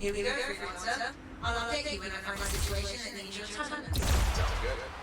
Here we go, everyone, sir. I'll update you when I find a situation that needs your time. Sounds good.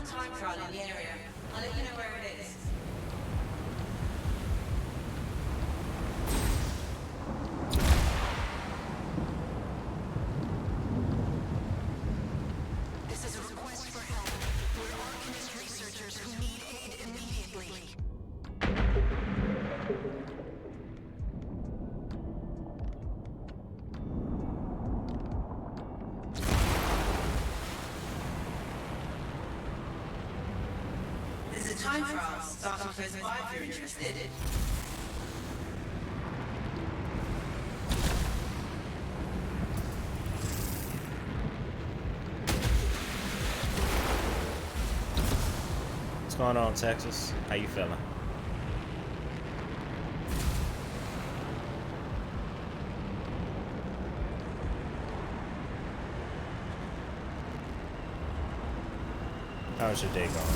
small time trial in the area. I'll let you know where it is. This is a request for help. We're Arcanist researchers who need aid immediately. There's a time trial starting phase 5 if you're interested. What's going on, Texas? How you feeling? How's your day going?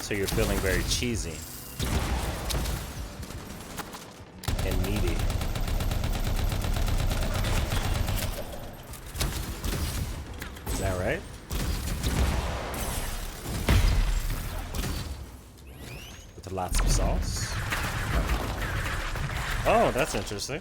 So you're feeling very cheesy and needy. Is that right? With lots of sauce? Oh, that's interesting.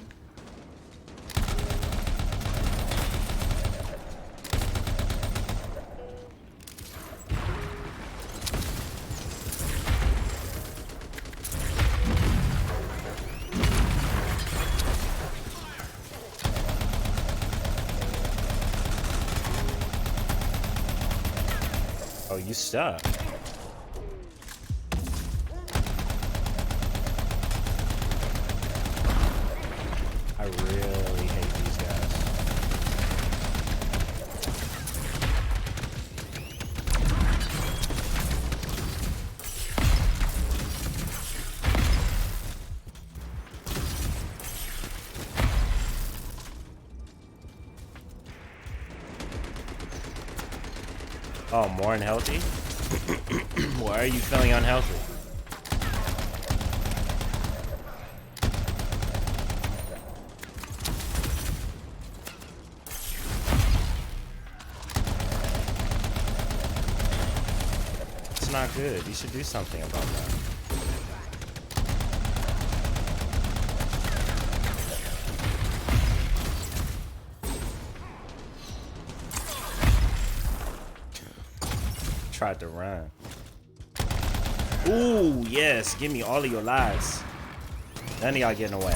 Oh, you stuck. I really hate these guys. Oh, more unhealthy? Why are you feeling unhealthy? It's not good. You should do something about that. Tried to run. Ooh, yes. Give me all of your lives. None of y'all getting away.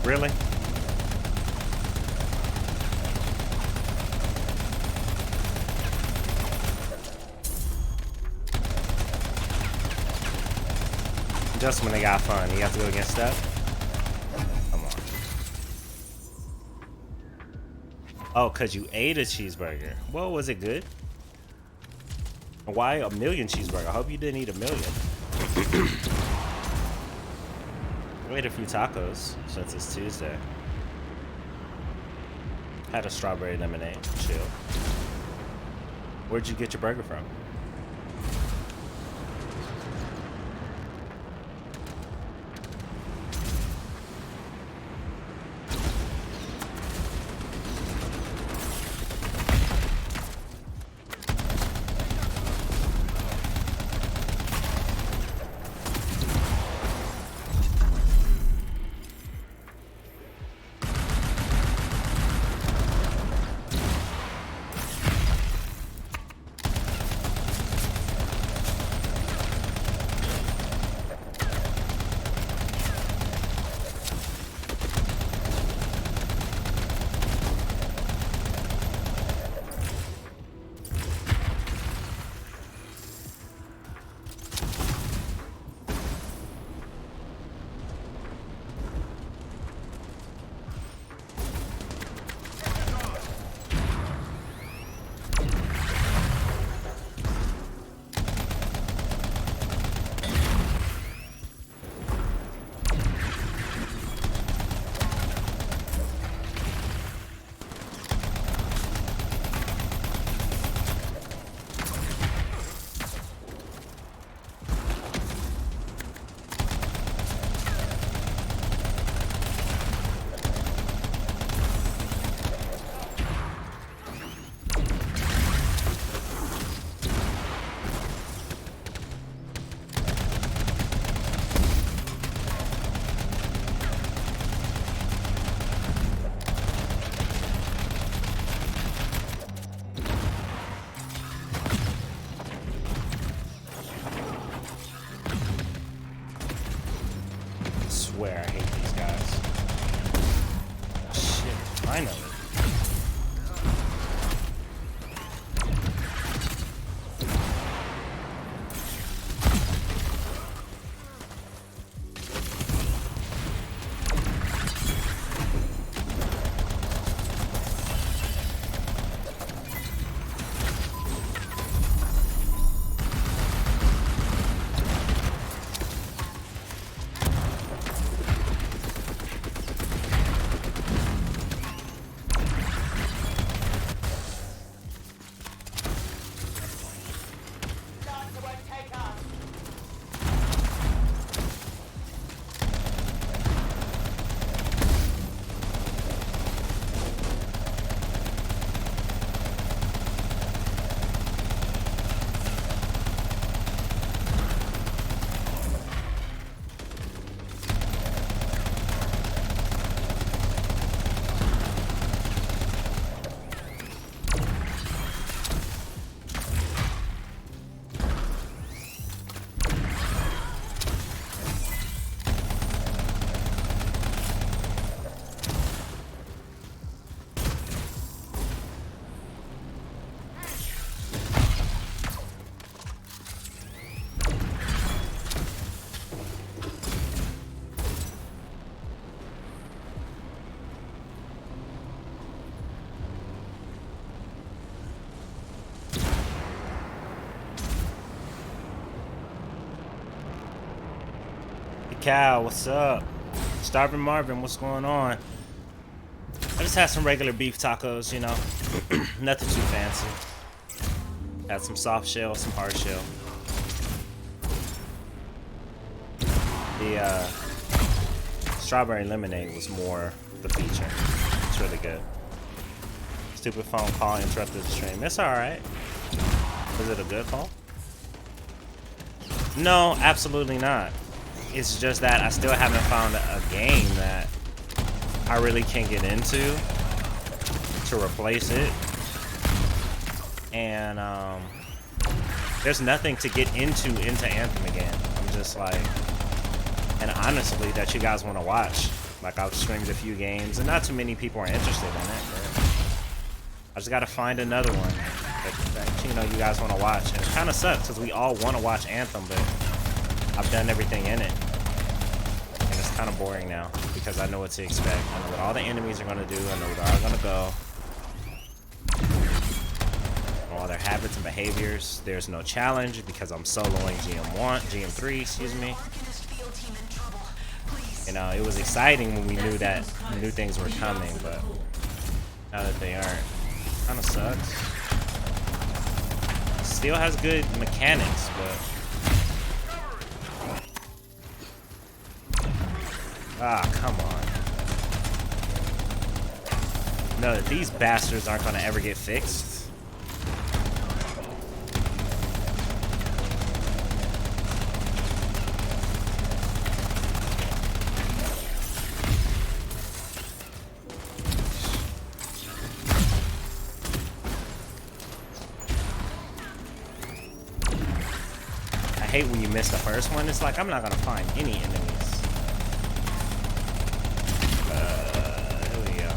Really? Just when they got fun, you have to go against that? Come on. Oh, because you ate a cheeseburger. Well, was it good? Why a million cheeseburger? I hope you didn't eat a million. We ate a few tacos since it's Tuesday. Had a strawberry lemonade. Chill. Where'd you get your burger from? Swear I hate these guys. Shit, finally. Cal, what's up? Starving Marvin, what's going on? I just had some regular beef tacos, you know. Nothing too fancy. Had some soft shell, some hard shell. The strawberry lemonade was more the feature. It's really good. Stupid phone call interrupted the stream. It's alright. Was it a good call? No, absolutely not. It's just that I still haven't found a game that I really can get into to replace it. And there's nothing to get into Anthem again. I'm just like, and honestly, that you guys want to watch. Like, I've streamed a few games, and not too many people are interested in it. But I just got to find another one that you know you guys want to watch. And it kind of sucks because we all want to watch Anthem, but I've done everything in it. And it's kind of boring now because I know what to expect. I know what all the enemies are going to do. I know where they're all going to go. All their habits and behaviors. There's no challenge because I'm soloing GM3, excuse me. You know, it was exciting when we knew that new things were coming, but now that they aren't, kind of sucks. Still has good mechanics, but come on. No, these bastards aren't gonna ever get fixed. I hate when you miss the first one. It's like I'm not gonna find any enemies. There we go.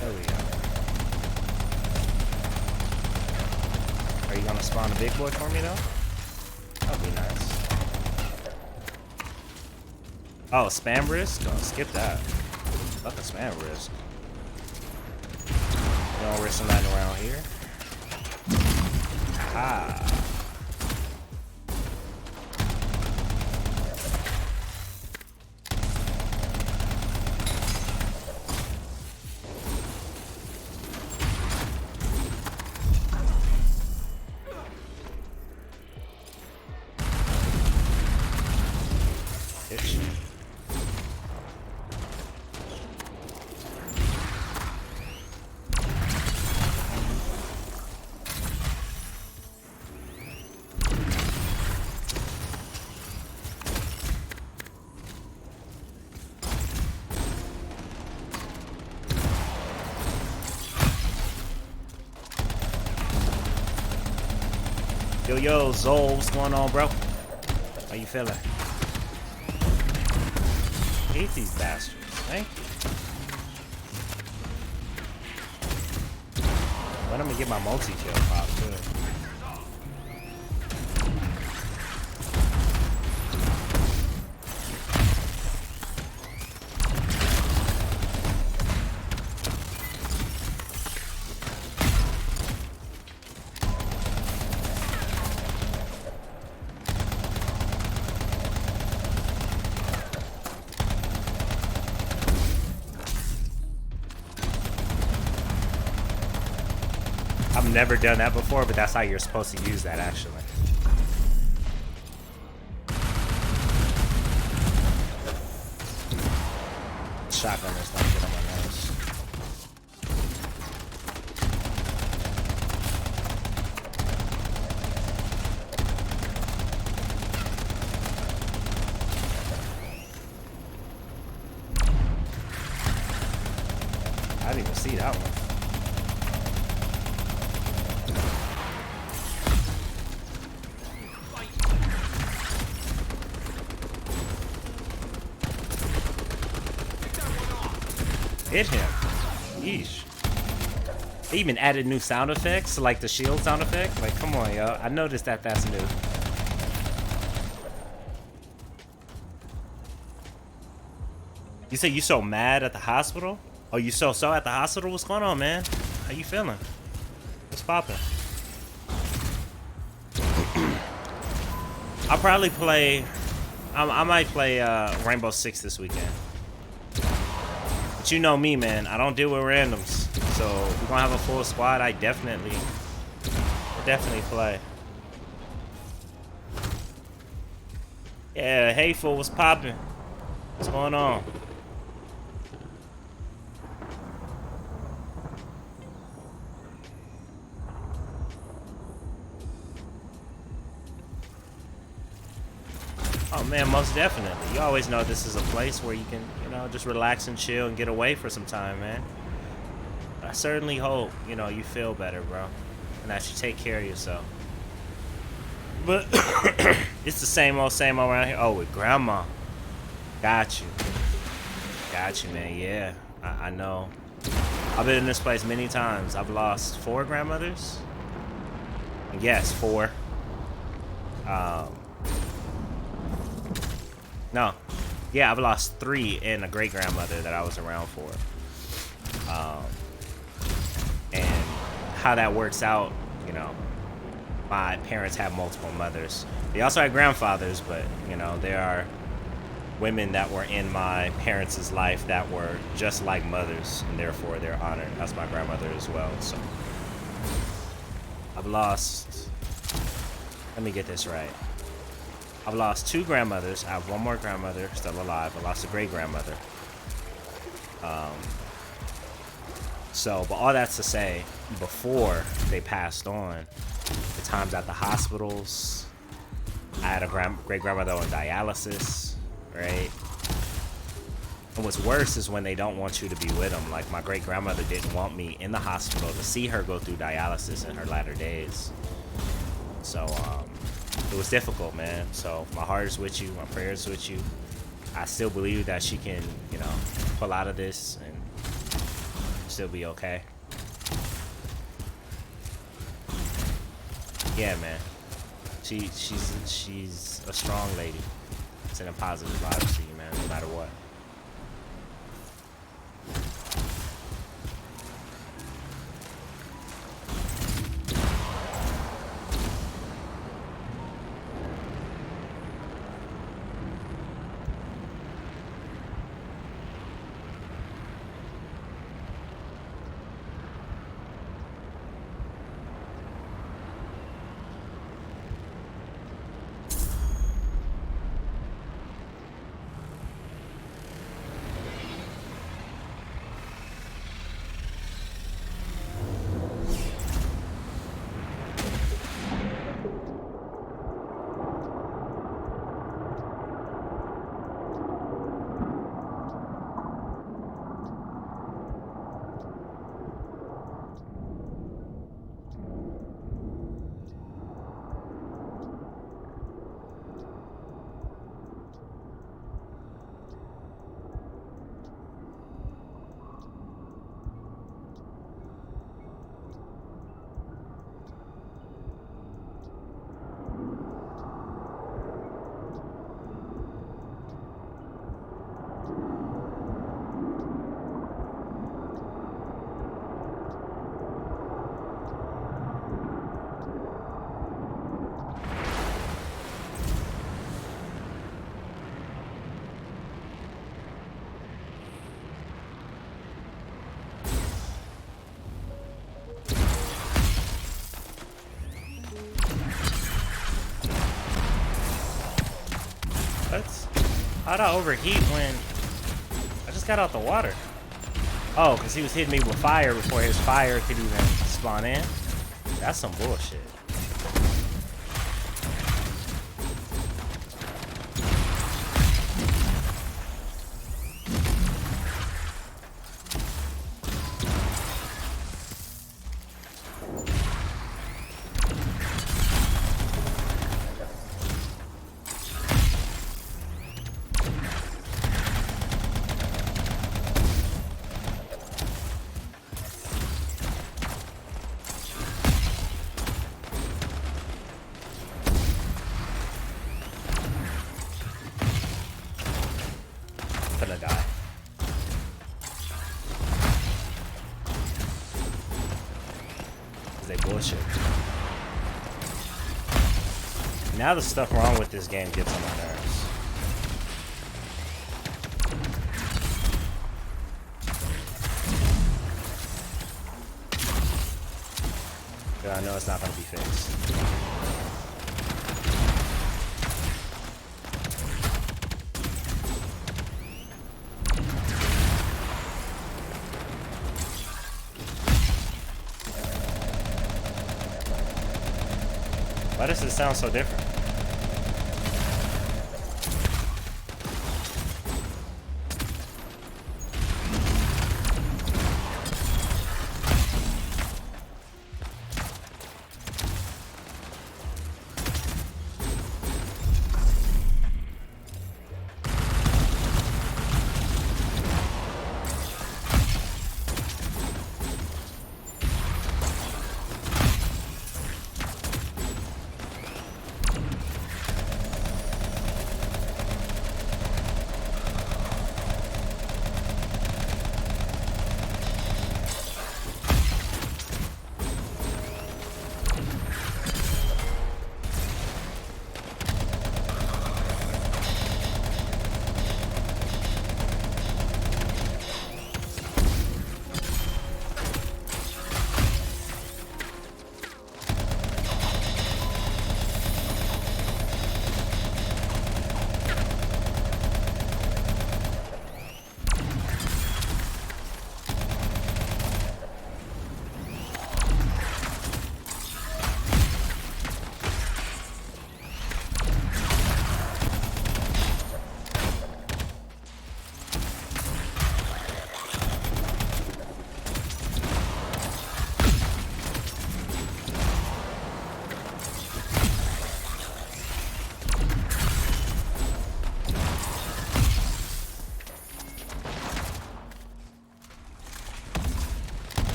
There we go. Are you gonna spawn a big boy for me though? That'd be nice. Oh, spam risk? Oh, skip that. Fuck a spam risk. You don't risk nothing around here. Ah. Yo, Zol, what's going on, bro? How you feeling? I hate these bastards. Thank you. Let me get my multi-kill pop, too. I've never done that before, but that's how you're supposed to use that, actually. Shotgun is not good on my nose. I didn't even see that one. Hit him. Yeesh. They even added new sound effects, like the shield sound effect. Like, come on, yo. I noticed that that's new. You say you so mad at the hospital? Oh, you so at the hospital? What's going on, man? How you feeling? What's poppin'? I'll probably play... I might play Rainbow Six this weekend. But you know me, man. I don't deal with randoms. So if we're gonna have a full squad, I'll definitely play. Yeah, hey fool, what's poppin'? What's going on? Oh man, most definitely. You always know this is a place where you can, you know, just relax and chill and get away for some time, man. I certainly hope, you know, you feel better, bro. And that you take care of yourself. But it's the same old around here. Oh, with grandma. Got you. Got you, man. Yeah, I know. I've been in this place many times. I've lost 4 grandmothers. Yes, 4. No. Yeah, I've lost 3 and a great-grandmother that I was around for. And how that works out, you know, my parents have multiple mothers. They also had grandfathers, but, you know, there are women that were in my parents' life that were just like mothers, and therefore they're honored as my grandmother as well. So I've lost, let me get this right. I've lost 2 grandmothers. I have 1 more grandmother still alive. I lost a great grandmother. So, but all that's to say, before they passed on, the times at the hospitals, I had a great grandmother on dialysis, right? And what's worse is when they don't want you to be with them. Like, my great grandmother didn't want me in the hospital to see her go through dialysis in her latter days. So, it was difficult, man. So my heart is with you, my prayers with you. I still believe that she can, you know, pull out of this and still be okay. Yeah, man. She's a strong lady. Sending positive vibes to you, man, no matter what. How'd I overheat when I just got out the water? Oh, because he was hitting me with fire before his fire could even spawn in? That's some bullshit. Gonna die. They bullshit. Now the stuff wrong with this game gets on my nerves. Yeah, I know it's not gonna be fixed. Why does it sound so different?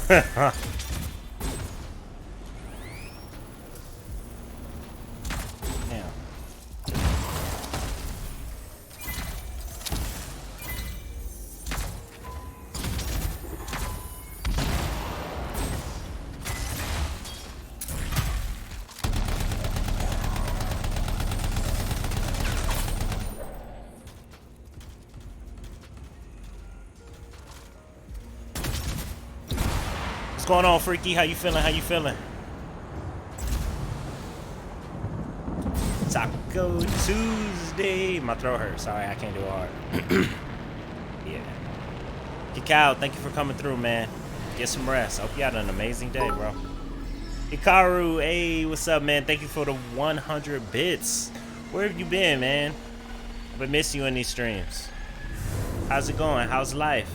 Damn. What's going on, Freaky? How you feeling? How you feeling? Taco Tuesday. My throat hurts. Sorry, I can't do it hard. Yeah. Kikau, thank you for coming through, man. Get some rest. Hope you had an amazing day, bro. Hikaru, hey, what's up, man? Thank you for the 100 bits. Where have you been, man? I've been missing you in these streams. How's it going? How's life?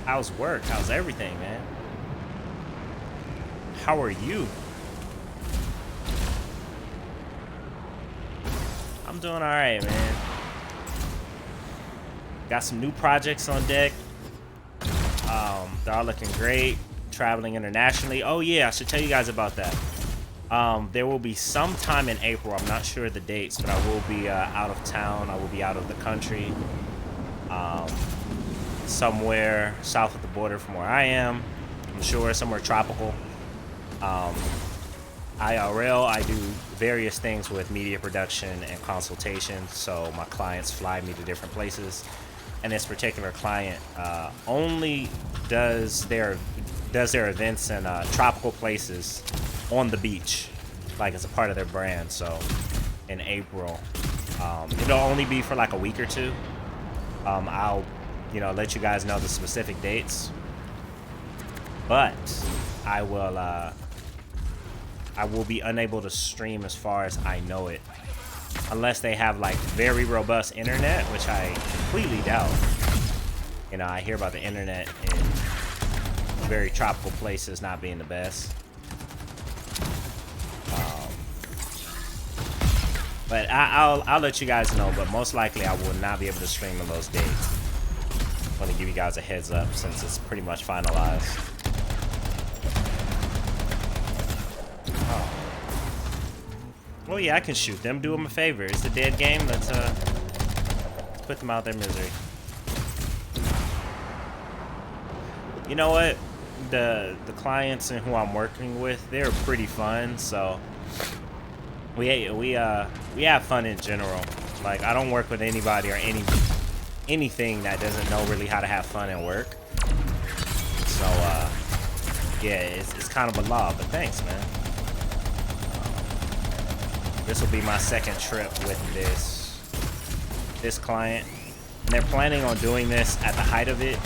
How's work? How's everything, man? How are you? I'm doing all right, man. Got some new projects on deck. They're all looking great. Traveling internationally. Oh yeah, I should tell you guys about that. There will be some time in April. I'm not sure the dates, but I will be out of town. I will be out of the country. Somewhere south of the border from where I am. I'm sure somewhere tropical. IRL, I do various things with media production and consultation, so my clients fly me to different places, and this particular client only does their events in tropical places on the beach, like it's a part of their brand. So in April, it'll only be for like a week or two. I'll let you guys know the specific dates, but I will be unable to stream as far as I know it, unless they have like very robust internet, which I completely doubt. I hear about the internet in very tropical places not being the best. But I'll let you guys know, but most likely I will not be able to stream on those dates. I want to give you guys a heads up since it's pretty much finalized. Oh yeah, I can shoot them. Do them a favor. It's a dead game. Let's put them out their misery. You know what? The clients and who I'm working with, they're pretty fun. So we have fun in general. Like, I don't work with anybody or anything that doesn't know really how to have fun and work. So yeah, it's kind of a law. But thanks, man. This will be my second trip with this client, and they're planning on doing this at the height of it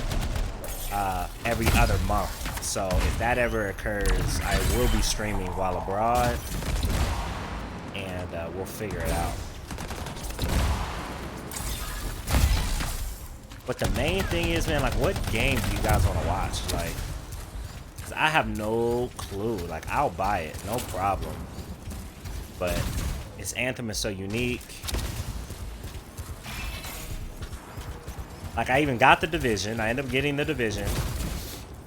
every other month. So if that ever occurs, I will be streaming while abroad, and we'll figure it out. But the main thing is, man, like, what game do you guys want to watch? Like, 'cause I have no clue. Like, I'll buy it, no problem. But its Anthem is so unique. Like, I even got the Division. I ended up getting the Division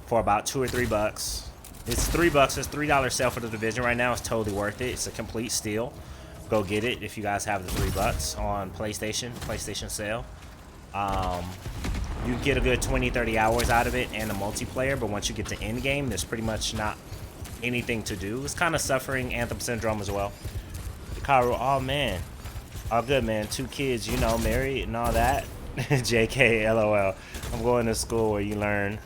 for about $2 or $3. It's $3. It's $3 sale for the Division right now. It's totally worth it. It's a complete steal. Go get it if you guys have the $3 on PlayStation sale. You get a good 20-30 hours out of it and the multiplayer, but once you get to end game, there's pretty much not anything to do. It's kind of suffering Anthem syndrome as well. Hikaru, oh man, all good, man. 2 kids, married and all that. JK, LOL. I'm going to school where you learn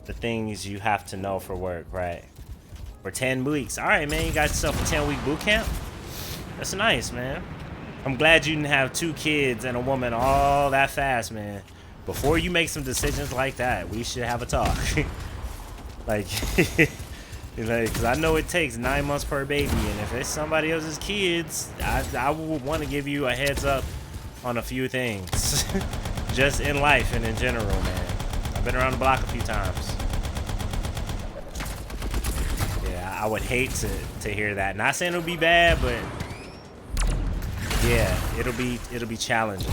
the things you have to know for work, right? For 10 weeks. All right, man. You got yourself a 10-week boot camp. That's nice, man. I'm glad you didn't have 2 kids and a woman all that fast, man. Before you make some decisions like that, we should have a talk. Like, because I know it takes 9 months per baby, and if it's somebody else's kids, I would want to give you a heads up on a few things. Just in life and in general, man. I've been around the block a few times. Yeah, I would hate to hear that. Not saying it'll be bad, but yeah, it'll be challenging.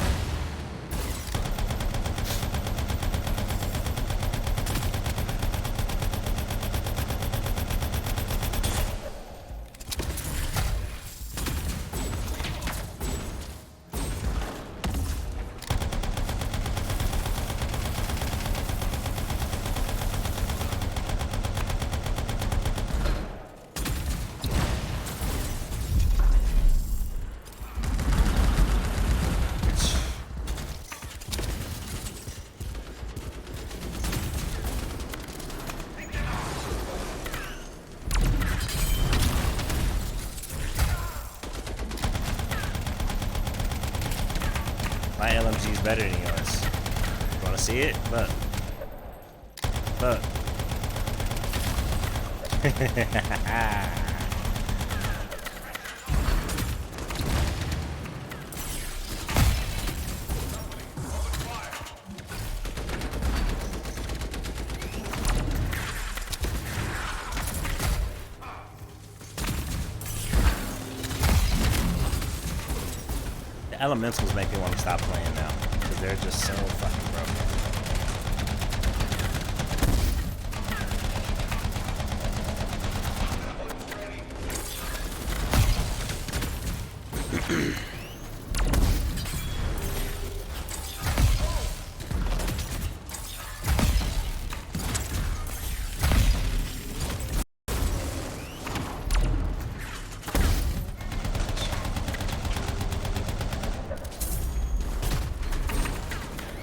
My LMG is better than yours. Wanna see it? Look. Look. The elementals make me want to stop playing now because they're just so fucking broken.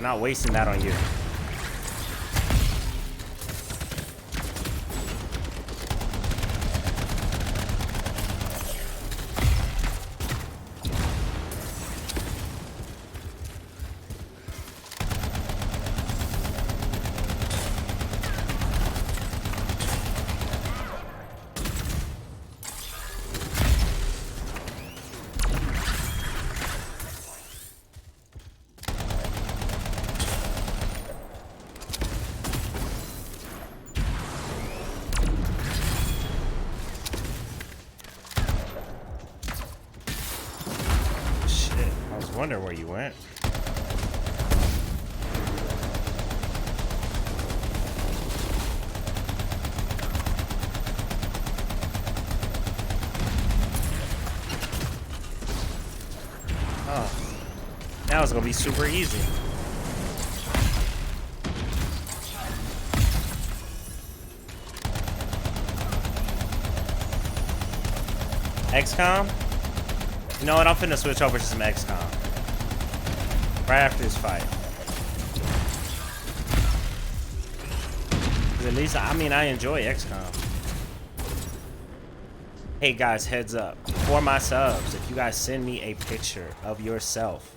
Not wasting that on you. Wonder where you went. Oh, now it's gonna be super easy. XCOM? You know what? I'm finna switch over to some XCOM. Right after this fight. At least, I mean, I enjoy XCOM. Hey guys, heads up. For my subs, if you guys send me a picture of yourself,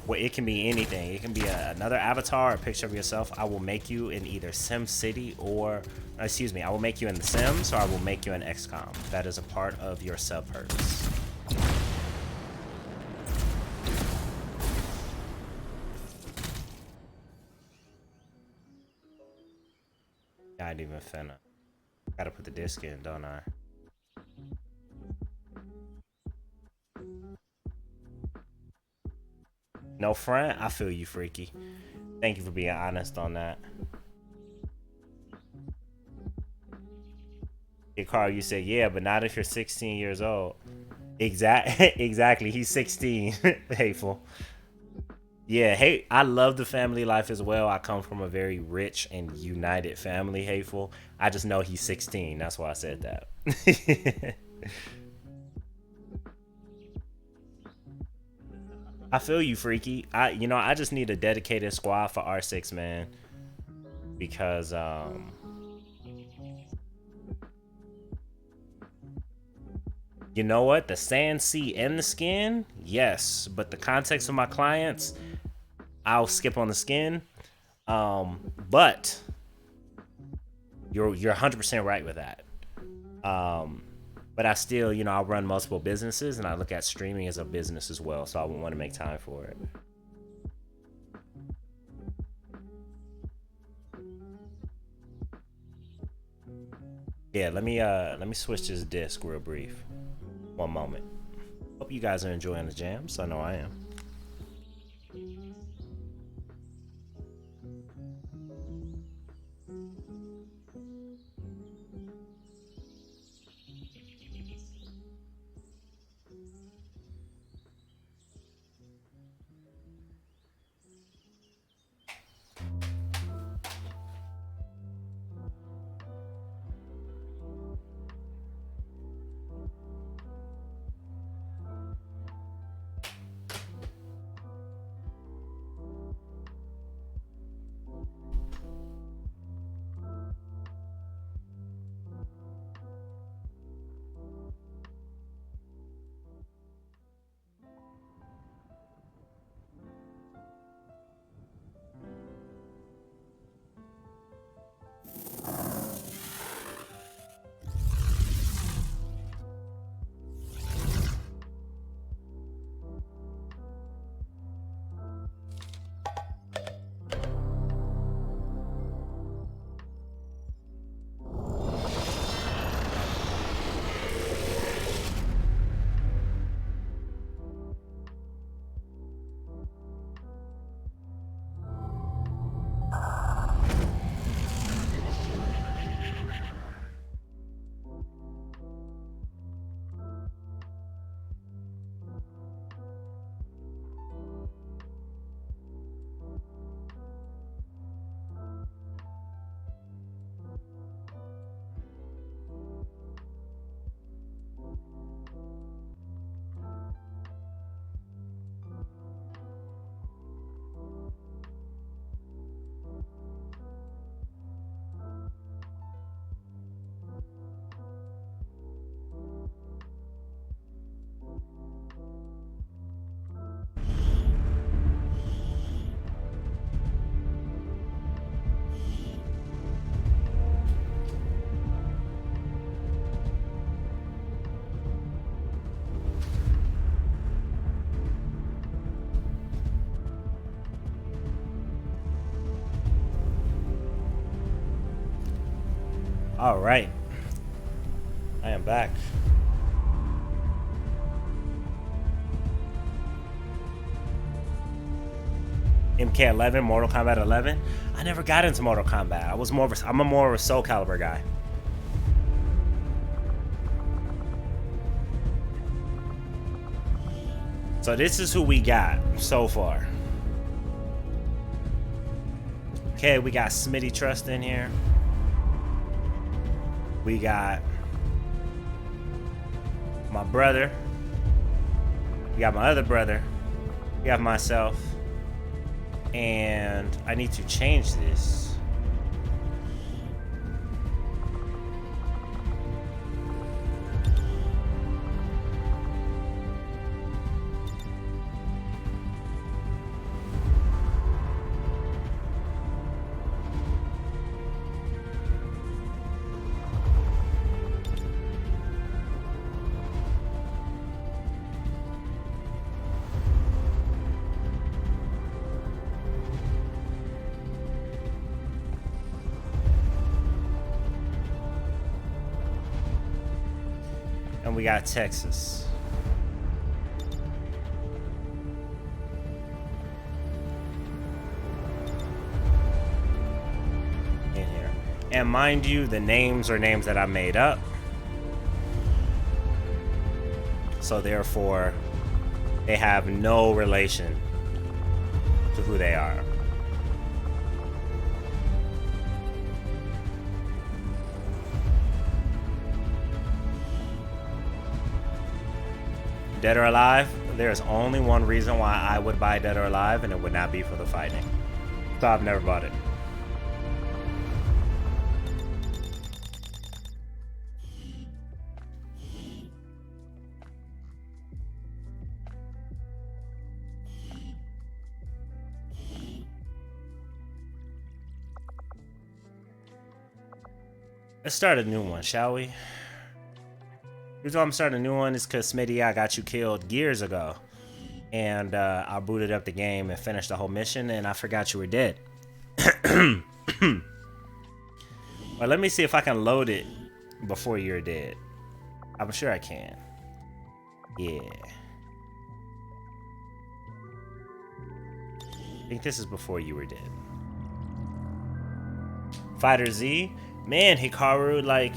well, it can be anything. It can be another avatar or a picture of yourself. I will make you in either Sim City or, excuse me, I will make you in The Sims or I will make you in XCOM. That is a part of your sub perks. I ain't even finna. Gotta put the disc in, don't I? No front? I feel you, Freaky. Thank you for being honest on that. Hey, Carl, you said, yeah, but not if you're 16 years old. Exactly. He's 16. Hateful. Yeah, hey, I love the family life as well. I come from a very rich and united family, Hateful. I just know he's 16. That's why I said that. I feel you, Freaky. I just need a dedicated squad for R6, man. Because, you know what? The sand, sea, and the skin? Yes. But the context of my clients, I'll skip on the skin. But you're 100% right with that. But I still, I run multiple businesses and I look at streaming as a business as well. So I would want to make time for it. Yeah, let me switch this disc real brief. One moment. Hope you guys are enjoying the jams. I know I am. All right, I am back. MK11, Mortal Kombat 11. I never got into Mortal Kombat. I'm a more of a Soul Calibur guy. So this is who we got so far. Okay, we got Smitty Trust in here. We got my brother. We got my other brother. We have myself. And I need to change this. And we got Texas. In here. And mind you, the names are names that I made up. So therefore, they have no relation to who they are. Dead or Alive, there's only one reason why I would buy Dead or Alive, and it would not be for the fighting. So I've never bought it. Let's start a new one, shall we? The reason I'm starting a new one is because Smitty, I got you killed years ago. And I booted up the game and finished the whole mission, and I forgot you were dead. Well, let me see if I can load it before you're dead. I'm sure I can. Yeah. I think this is before you were dead. Fighter Z? Man, Hikaru, like...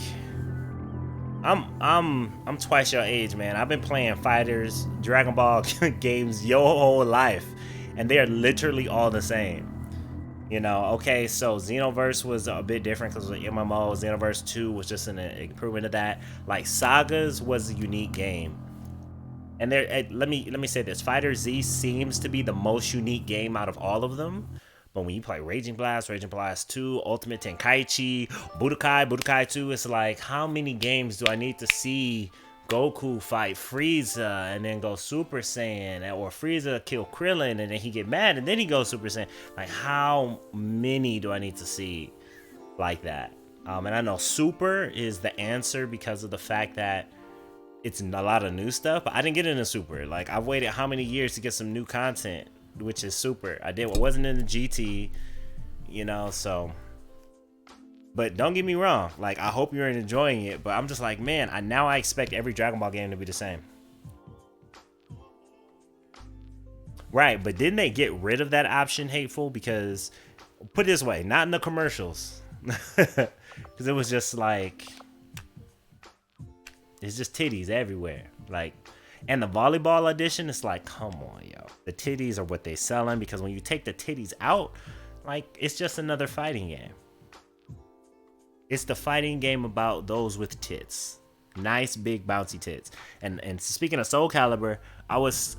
I'm twice your age, man. I've been playing fighters, Dragon Ball games your whole life, and they are literally all the same. You know, okay, so Xenoverse was a bit different because it was an MMO. Xenoverse 2 was just an improvement of that. Like, Sagas was a unique game. And there, let me say this: Fighter Z seems to be the most unique game out of all of them. But when you play Raging Blast 2, Ultimate Tenkaichi, Budokai 2, it's like, how many games do I need to see Goku fight Frieza and then go Super Saiyan, or Frieza kill Krillin and then he get mad and then he goes Super Saiyan? Like, how many do I need to see like that? And I know Super is the answer because of the fact that it's a lot of new stuff, but I didn't get into Super. Like, I've waited how many years to get some new content, which is Super. I did what wasn't in the GT, you know, so. But don't get me wrong, like, I hope you're enjoying it, but I'm just like, man, I expect every Dragon Ball game to be the same. Right, but didn't they get rid of that option, Hateful? Because, put it this way, not in the commercials. Because it was just like, it's just titties everywhere. Like, and the volleyball edition, it's like, come on, yo. The titties are what they selling, because when you take the titties out, like, it's just another fighting game. It's the fighting game about those with tits. Nice, big, bouncy tits. And speaking of Soul Calibur, I was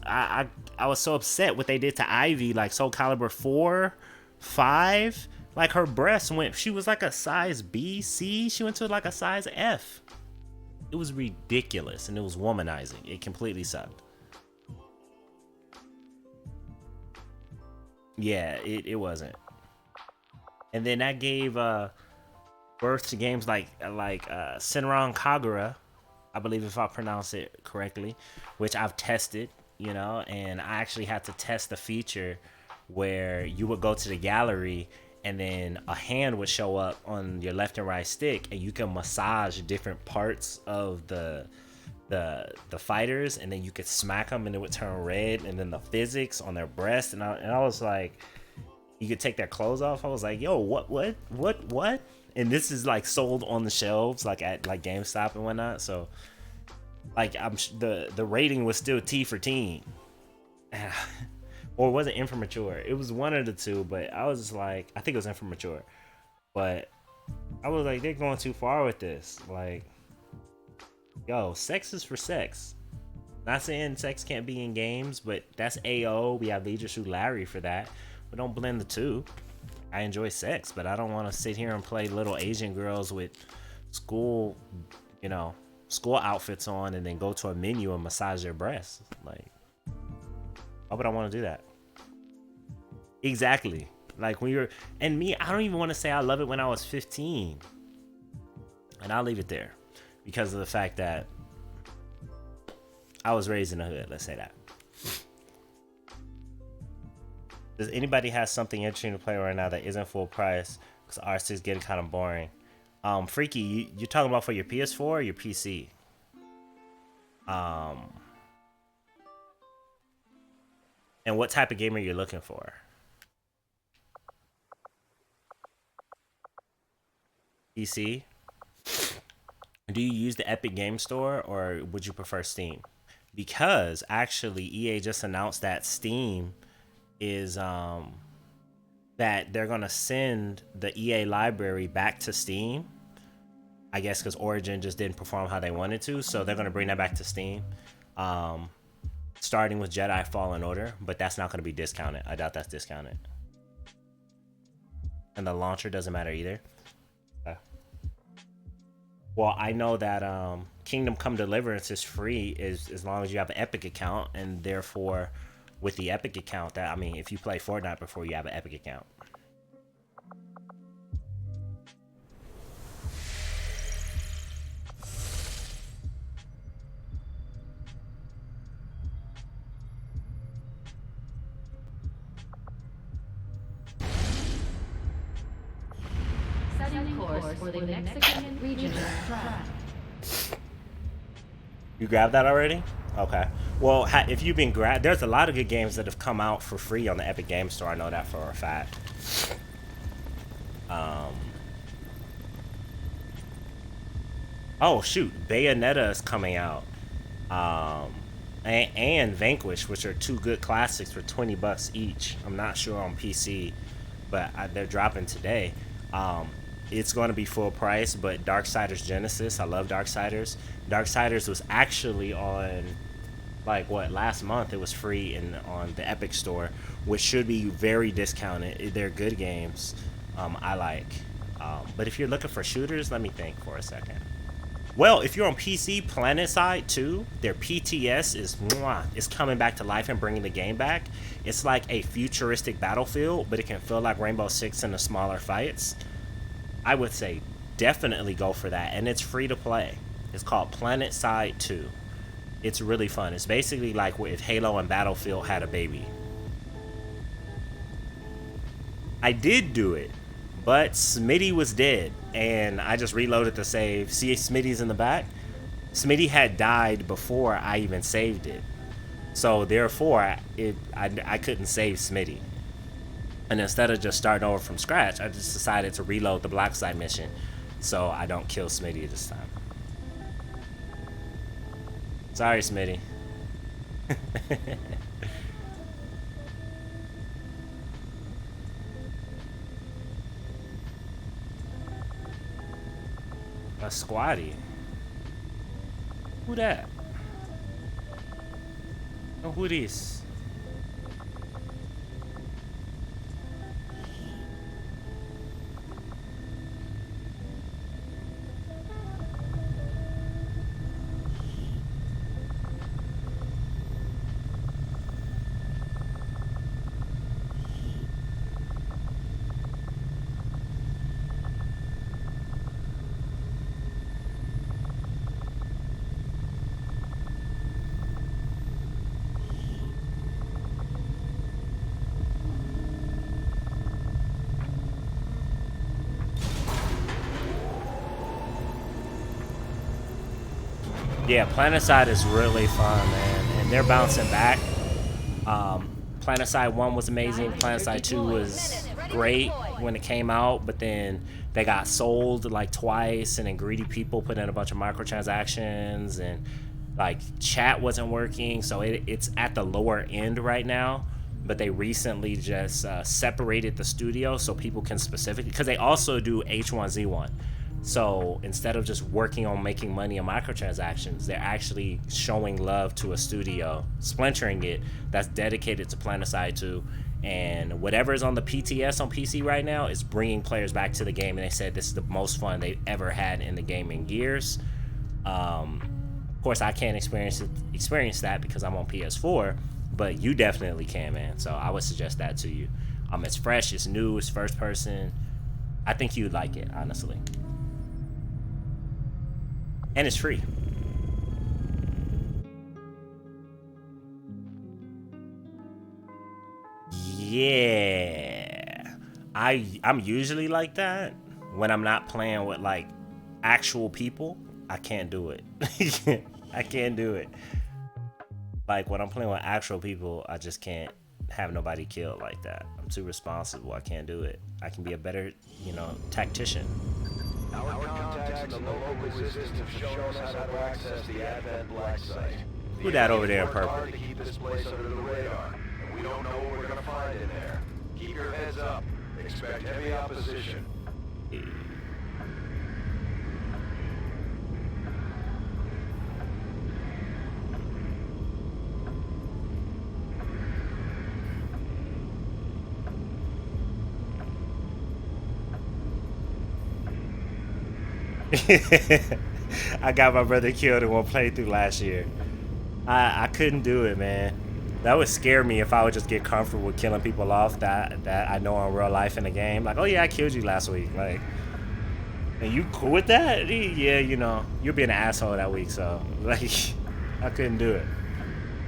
so upset what they did to Ivy, like Soul Calibur 4, 5. Like, her breasts went, she was like a size B, C. She went to like a size F. It was ridiculous, and it was womanizing. It completely sucked. Yeah, it wasn't. And then that gave birth to games like Senran Kagura, I believe, if I pronounce it correctly, which I've tested, you know, and I actually had to test the feature where you would go to the gallery and then a hand would show up on your left and right stick, and you can massage different parts of the fighters, and then you could smack them and it would turn red, and then the physics on their breast, and I was like, you could take their clothes off. I was like, yo, what? And this is like sold on the shelves, like at like GameStop and whatnot. So like the rating was still T for teen. Or was it in for mature? It was one of the two, but I was just like, I think it was in for mature. But I was like, they're going too far with this. Like, yo, sex is for sex. Not saying sex can't be in games, but that's AO. We have Leisure Suit Larry for that. But don't blend the two. I enjoy sex, but I don't want to sit here and play little Asian girls with school outfits on and then go to a menu and massage their breasts. Like, why would I want to do that? Exactly. Like when you're, and me, I don't even want to say I love it when I was 15. And I'll leave it there because of the fact that I was raised in the hood. Let's say that. Does anybody have something interesting to play right now that isn't full price? Because R6 is getting kind of boring. Freaky, you're talking about for your PS4 or your PC? And what type of gamer you're looking for? PC? Do you use the Epic Game Store or would you prefer Steam? Because actually EA just announced that Steam is that they're gonna send the EA library back to Steam. I guess because Origin just didn't perform how they wanted to, so they're gonna bring that back to Steam. Starting with Jedi Fallen Order, but that's not gonna be discounted. I doubt that's discounted. And the launcher doesn't matter either. Well, I know that Kingdom Come Deliverance is free as long as you have an Epic account, and therefore with the Epic account, that, I mean, if you play Fortnite before, you have an Epic account. Setting course for the Mexican regional track. You grabbed that already? Okay. Well, if you've been there's a lot of good games that have come out for free on the Epic Game Store. I know that for a fact. Oh shoot, Bayonetta is coming out, and Vanquish, which are two good classics for $20 each. I'm not sure on PC, but they're dropping today. It's going to be full price, but Darksiders Genesis, I love Darksiders. Darksiders was actually on, like, last month it was free on the Epic Store, which should be very discounted. They're good games. I like. But if you're looking for shooters, let me think for a second. Well, if you're on PC, PlanetSide 2, their PTS is coming back to life and bringing the game back. It's like a futuristic Battlefield, but it can feel like Rainbow Six in the smaller fights. I would say definitely go for that, and it's free to play. It's called PlanetSide 2. It's really fun. It's basically like if Halo and Battlefield had a baby. I did do it, but Smitty was dead, and I just reloaded the save. See, Smitty's in the back? Smitty had died before I even saved it. So therefore, I couldn't save Smitty. And instead of just starting over from scratch, I just decided to reload the black site mission so I don't kill Smitty this time. Sorry, Smitty. A squatty? Who that? Oh, who this? Yeah, Planetside is really fun, man, and they're bouncing back. Planetside 1 was amazing. Planetside 2 was great when it came out, but then they got sold like twice, and then greedy people put in a bunch of microtransactions, and like chat wasn't working, so it's at the lower end right now. But they recently just separated the studio so people can specifically, because they also do H1Z1. So instead of just working on making money on microtransactions, they're actually showing love to a studio, splintering it, that's dedicated to Planetside 2. And whatever is on the PTS on PC right now is bringing players back to the game. And they said this is the most fun they've ever had in the game in years. Of course, I can't experience that because I'm on PS4, but you definitely can, man. So I would suggest that to you. It's fresh, it's new, it's first person. I think you'd like it, honestly. And it's free. Yeah. I'm usually like that. When I'm not playing with like actual people, I can't do it. I can't do it. Like when I'm playing with actual people, I just can't have nobody killed like that. I'm too responsible. I can't do it. I can be a better, tactician. Our contacts in the local resistance have shown us how to access the Advent Black site. Who that over there in purple? Hard to keep this place under the radar, and we don't know what we're gonna find in there. Keep your heads up. Expect heavy opposition. I got my brother killed in one playthrough last year. I couldn't do it, man. That would scare me if I would just get comfortable with killing people off that I know in real life in the game. Like, oh yeah, I killed you last week. Like, and you cool with that? Yeah, you'll be an asshole that week. So, like, I couldn't do it.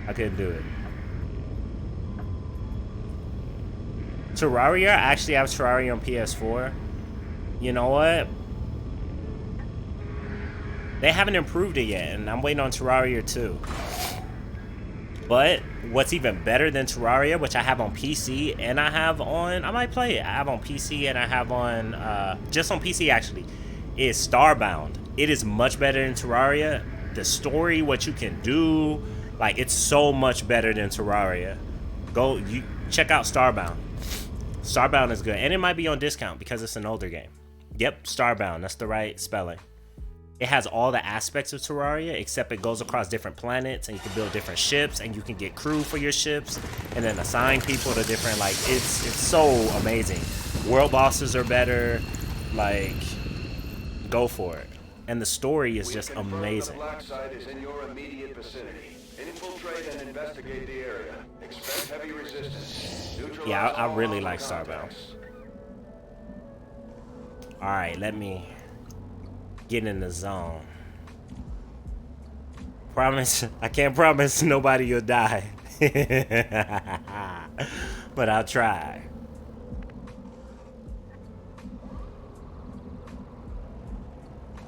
I couldn't do it. Terraria, I actually have Terraria on PS4. You know what? They haven't improved it yet, and I'm waiting on Terraria 2. But what's even better than Terraria, which I have on PC and I might play it. I have on PC and I have on, just on PC actually, is Starbound. It is much better than Terraria. The story, what you can do, like, it's so much better than Terraria. You check out Starbound. Starbound is good, and it might be on discount because it's an older game. Yep, Starbound, that's the right spelling. It has all the aspects of Terraria, except it goes across different planets, and you can build different ships, and you can get crew for your ships, and then assign people to different, like, it's so amazing. World bosses are better, like, go for it. And the story is just amazing. The black site is in your immediate vicinity. Infiltrate and investigate the area. Expect heavy resistance. Yeah, I really like Starbound. Alright, let me get in the zone. I can't promise nobody will die. But I'll try.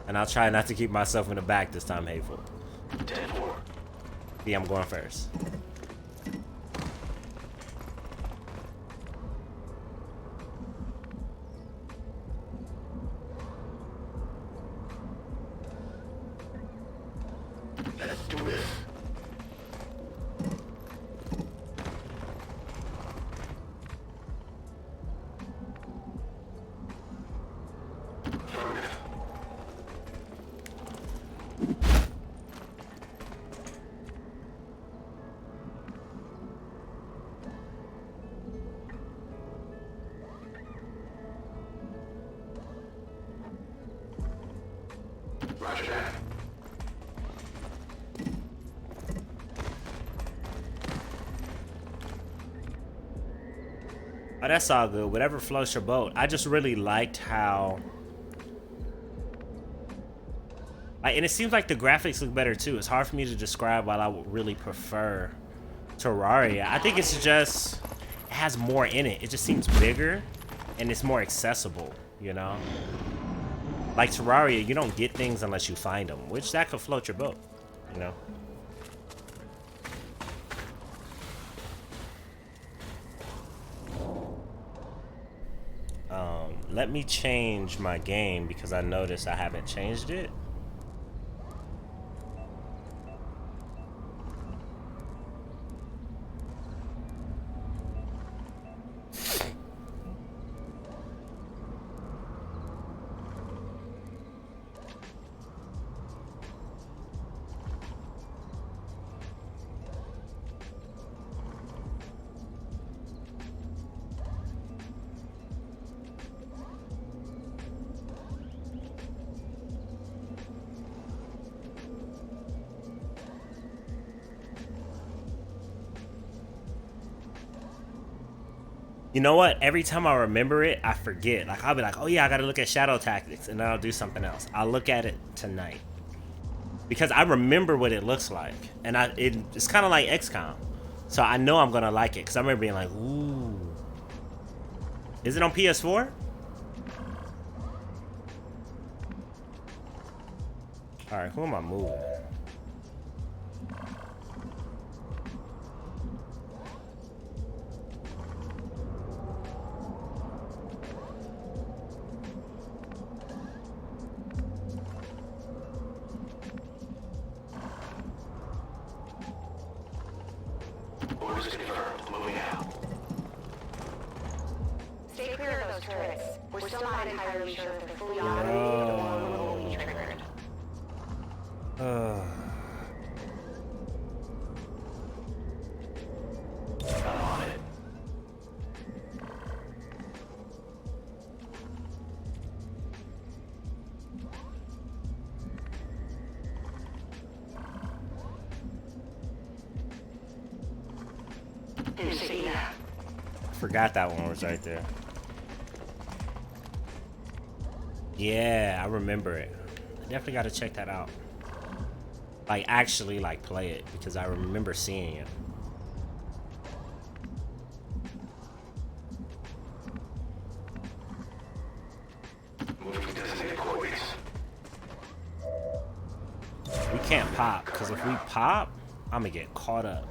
And I'll try not to keep myself in the back this time, Hateful. 10-4. Yeah, I'm going first. Let's do this. Affirmative. Roger that. Oh, that's all good. Whatever floats your boat. I just really liked how, and it seems like the graphics look better too. It's hard for me to describe why I would really prefer Terraria. I think it's just, it has more in it. It just seems bigger and it's more accessible, Like Terraria, you don't get things unless you find them, which that could float your boat. you know. Let me change my game because I noticed I haven't changed it. You know what? Every time I remember it, I forget. Like, I'll be like, oh yeah, I gotta look at Shadow Tactics, and then I'll do something else. I'll look at it tonight. Because I remember what it looks like. And it's kind of like XCOM. So I know I'm gonna like it, because I remember being like, ooh. Is it on PS4? Alright, who am I moving? Orders confirmed. Moving out. Stay clear of those turrets. We're still not entirely sure if they're fully automated or will be triggered. I'm on it. Forgot that one was right there. Yeah, I remember it. I definitely got to check that out. Like, actually, like, play it, because I remember seeing it. Moving to designated quarters. We can't pop, because if we pop, I'm gonna get caught up.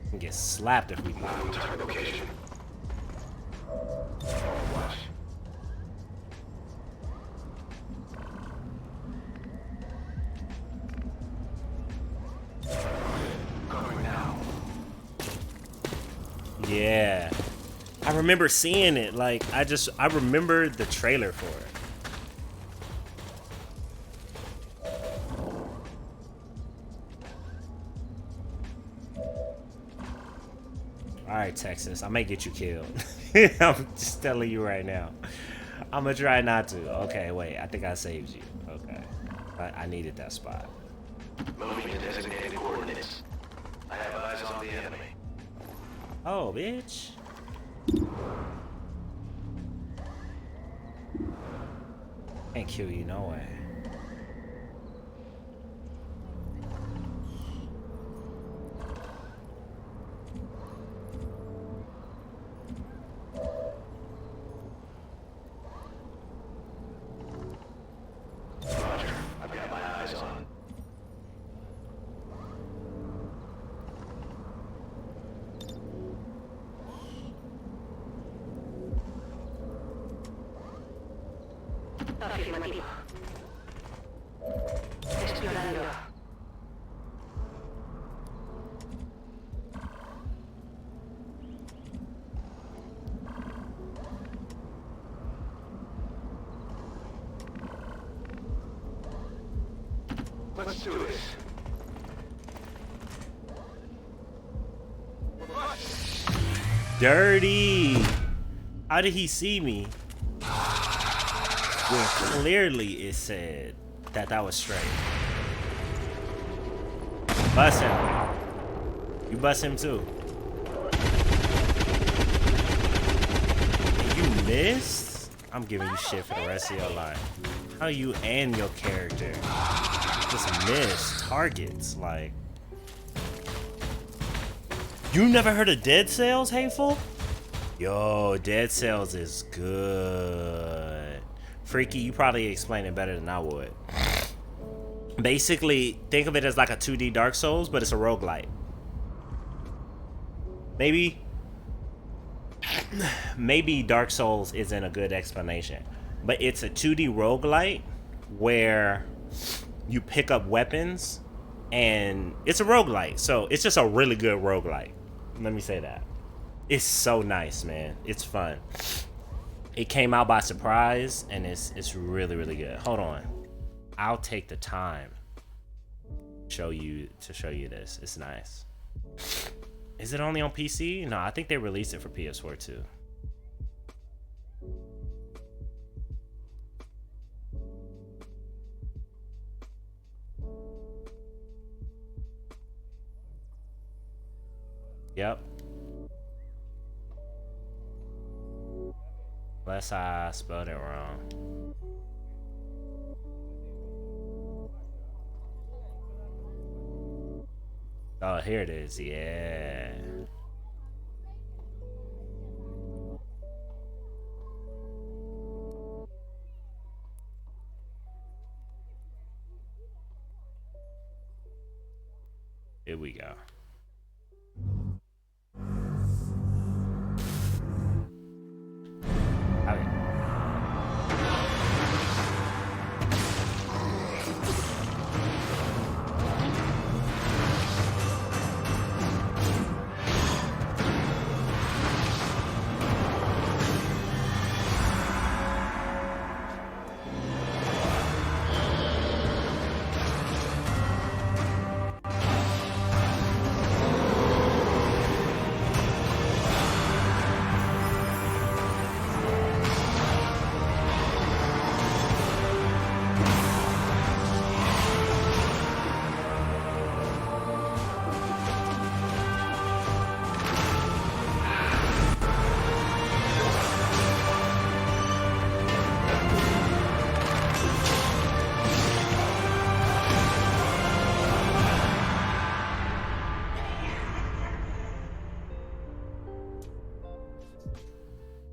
I'm gonna get slapped if we pop. Moving to target location. Watch. Going now. Yeah. I remember seeing it. Like, I remember the trailer for it. Alright, Texas. I may get you killed. I'm just telling you right now. I'm gonna try not to. Okay, wait. I think I saved you. Okay. I needed that spot. Moving to designated coordinates. I have eyes on the enemy. Oh, bitch. Can't kill you, no way. Roger. I've got my eyes on. Afirmativo. Gestionando. Let's do this. Dirty. How did he see me? When clearly it said that was straight. Bust him. You bust him too. And you missed? I'm giving you shit for the rest of your life. How you and your character just miss targets, like. You never heard of Dead Cells, Hateful? Yo, Dead Cells is good. Freaky, you probably explain it better than I would. Basically, think of it as like a 2D Dark Souls, but it's a roguelite. Maybe Dark Souls isn't a good explanation, but it's a 2D roguelite where you pick up weapons, and it's a roguelite. So it's just a really good roguelite. Let me say that. It's so nice, man. It's fun. It came out by surprise, and it's really, really good. Hold on. I'll take the time to show you this. It's nice. Is it only on PC? No, I think they released it for PS4 too. Yep. Unless I spelled it wrong. Oh, here it is. Yeah. Here we go.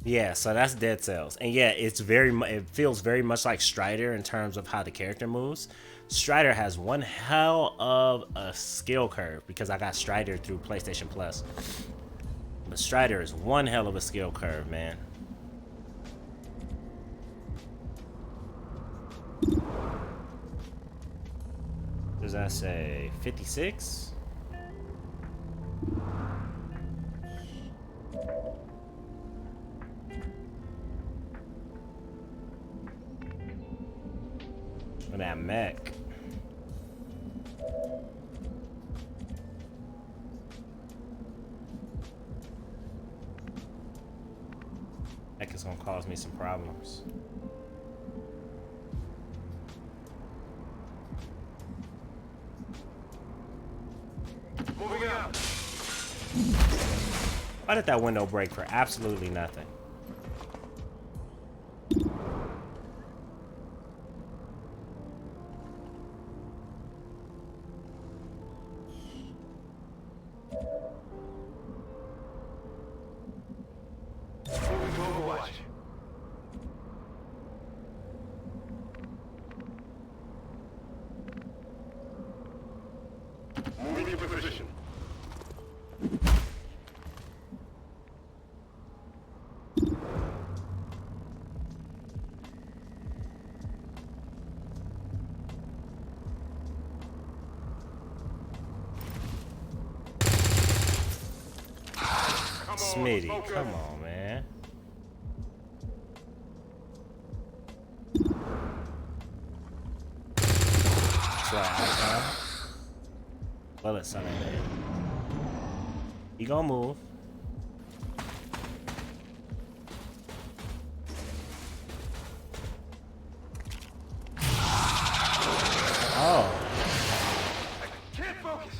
Yeah, so that's Dead Cells, and yeah, it feels very much like Strider in terms of how the character moves. Strider has one hell of a skill curve because I got Strider through PlayStation Plus. But Strider is one hell of a skill curve, man. Does that say 56? That mech. Mech is gonna cause me some problems. Moving out. Why did that window break for absolutely nothing? Smitty, come on, man. Try, bullets on it. He gonna move. Oh. I can't focus.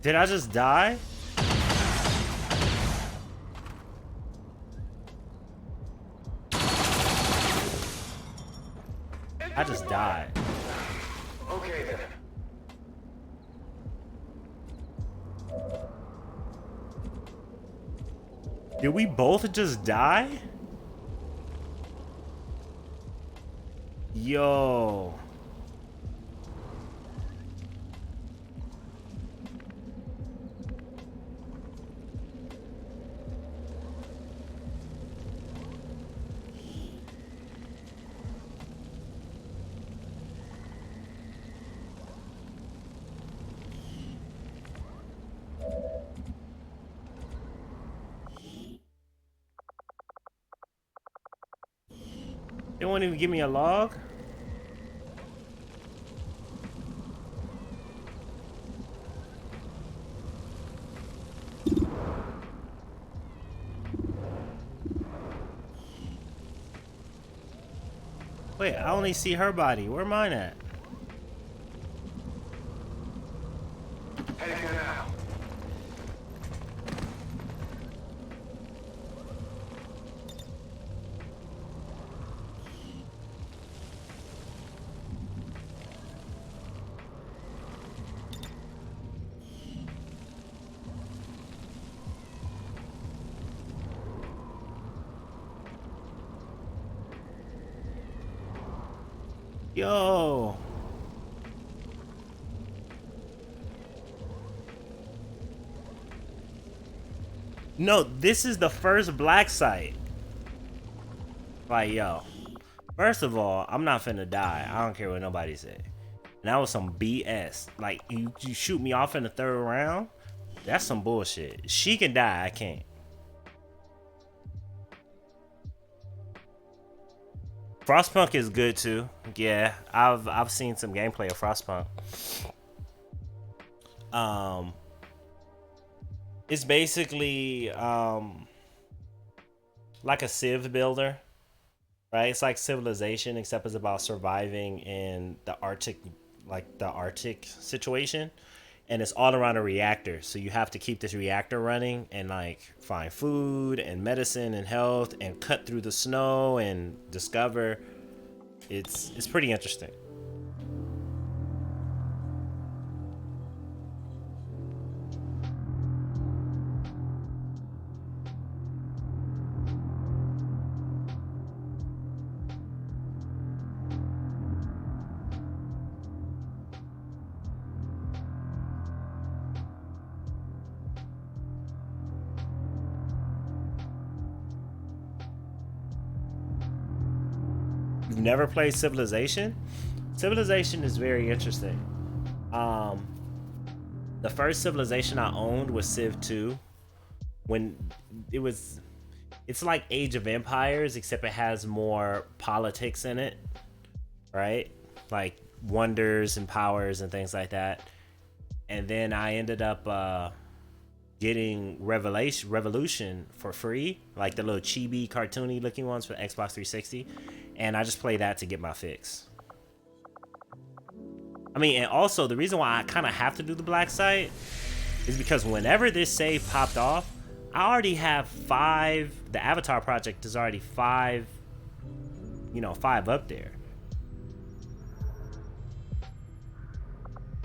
Did I just die? I just died. Okay then. Did we both just die? Yo. They won't even give me a log? Wait, I only see her body. Where mine at? Heading here now. Yo. No, this is the first black site. Like, yo. First of all, I'm not finna die. I don't care what nobody say. And that was some BS. Like, you shoot me off in the third round? That's some bullshit. She can die, I can't. Frostpunk is good too. Yeah, I've seen some gameplay of Frostpunk. It's basically like a Civ builder, right? It's like Civilization, except it's about surviving in the Arctic, like the Arctic situation, and it's all around a reactor. So you have to keep this reactor running and like find food and medicine and health and cut through the snow and discover. It's pretty interesting. You've never played Civilization? Civilization is very interesting. The first Civilization I owned was Civ 2. When it's like Age of Empires, except it has more politics in it, right? Like wonders and powers and things like that. And then I ended up getting Revolution for free, like the little chibi cartoony looking ones for Xbox 360, and I just play that to get my fix. I mean, and also the reason why I kind of have to do the black site is because whenever this save popped off, I already have 5. The Avatar project is already 5, 5 up there,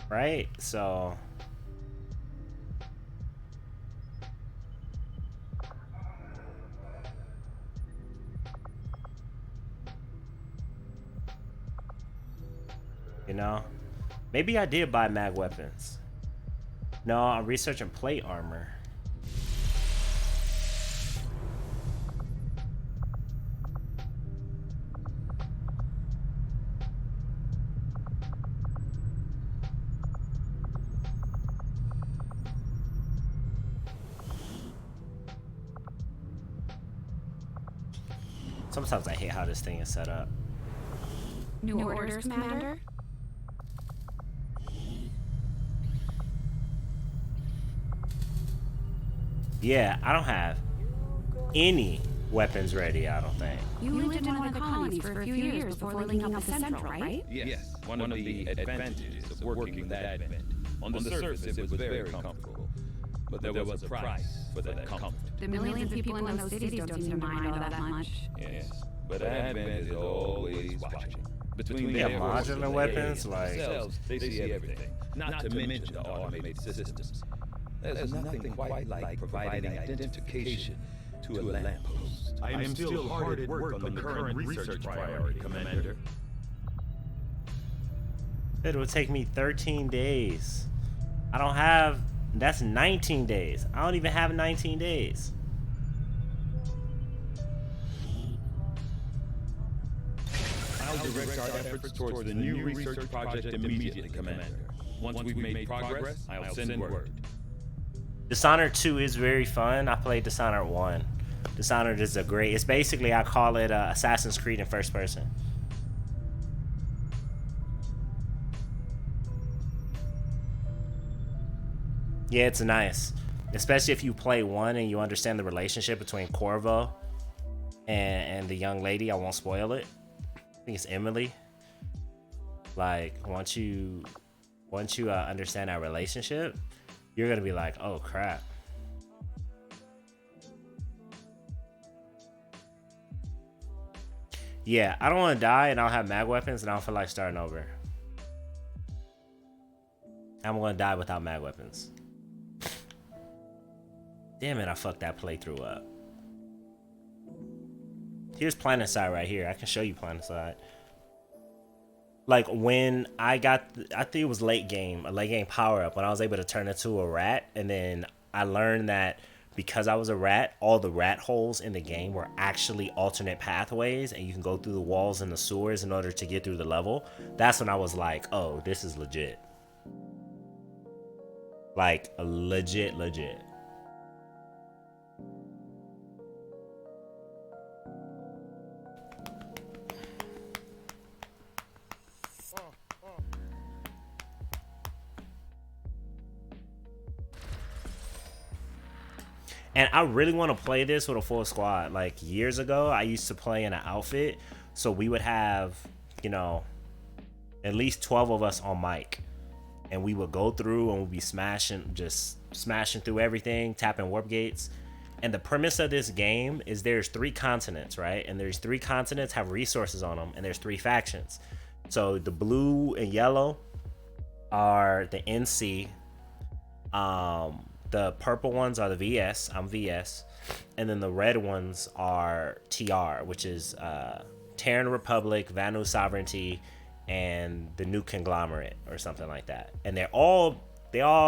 right? So maybe I did buy mag weapons. No, I'm researching plate armor. Sometimes I hate how this thing is set up. New orders, Commander? Yeah, I don't have any weapons ready, I don't think. You lived in one of the colonies for a few years before linking up the Central, right? Yes, one of the advantages of working with Advent. On the surface, it was very comfortable, but there was a price for that comfort. The millions of people in those cities don't seem to mind all that much. Yes, but Advent is always watching. Between Yeah, their modular forces and the weapons, aliens like- themselves, they see everything. Not to mention the automated systems. There's nothing quite like providing identification to a lamppost. I am still hard at work on the current research priority, Commander. It would take me 13 days. I don't have... That's 19 days. I don't even have 19 days. I'll direct our efforts towards the new research project immediately, Commander. Once we've made progress, I'll send word. Dishonored 2 is very fun. I played Dishonored 1. Dishonored is a great... It's basically, I call it Assassin's Creed in first person. Yeah, it's nice. Especially if you play 1 and you understand the relationship between Corvo and the young lady. I won't spoil it. I think it's Emily. Like, once you understand that relationship, you're gonna be like, oh crap. Yeah, I don't want to die and I don't have mag weapons and I don't feel like starting over. I'm gonna die without mag weapons. Damn it, I fucked that playthrough up. Here's Planetside right here. I can show you Planetside. Like when I got, I think it was a late game power up when I was able to turn into a rat. And then I learned that because I was a rat, all the rat holes in the game were actually alternate pathways. And you can go through the walls and the sewers in order to get through the level. That's when I was like, oh, this is legit. Like legit. And I really want to play this with a full squad. Like years ago, I used to play in an outfit. So we would have, you know, at least 12 of us on mic. And we would go through and we'd be just smashing through everything, tapping warp gates. And the premise of this game is there's 3 continents, right? And there's 3 continents have resources on them. And there's 3 factions. So the blue and yellow are the NC. The purple ones are the VS. I'm VS. And then the red ones are TR, which is Terran Republic, Vanu Sovereignty, and the New Conglomerate or something like that. And they all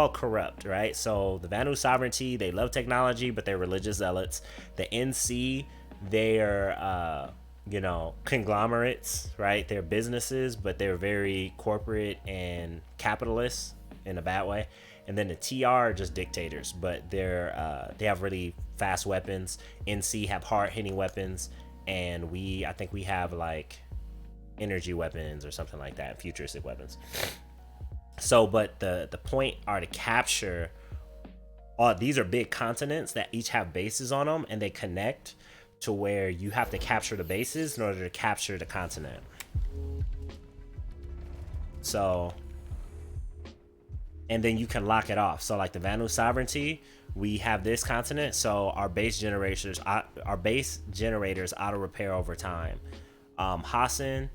corrupt, right? So the Vanu Sovereignty, they love technology, but they're religious zealots. The NC, they're you know, conglomerates, right? They're businesses, but they're very corporate and capitalist in a bad way. And then the TR are just dictators, but they have really fast weapons. NC have hard-hitting weapons, and I think we have like energy weapons or something like that, futuristic weapons. So, but the point are to capture. These are big continents that each have bases on them, and they connect to where you have to capture the bases in order to capture the continent. So. And then you can lock it off. So like the Vanu Sovereignty, we have this continent, so our base generators auto repair over time. Hassan,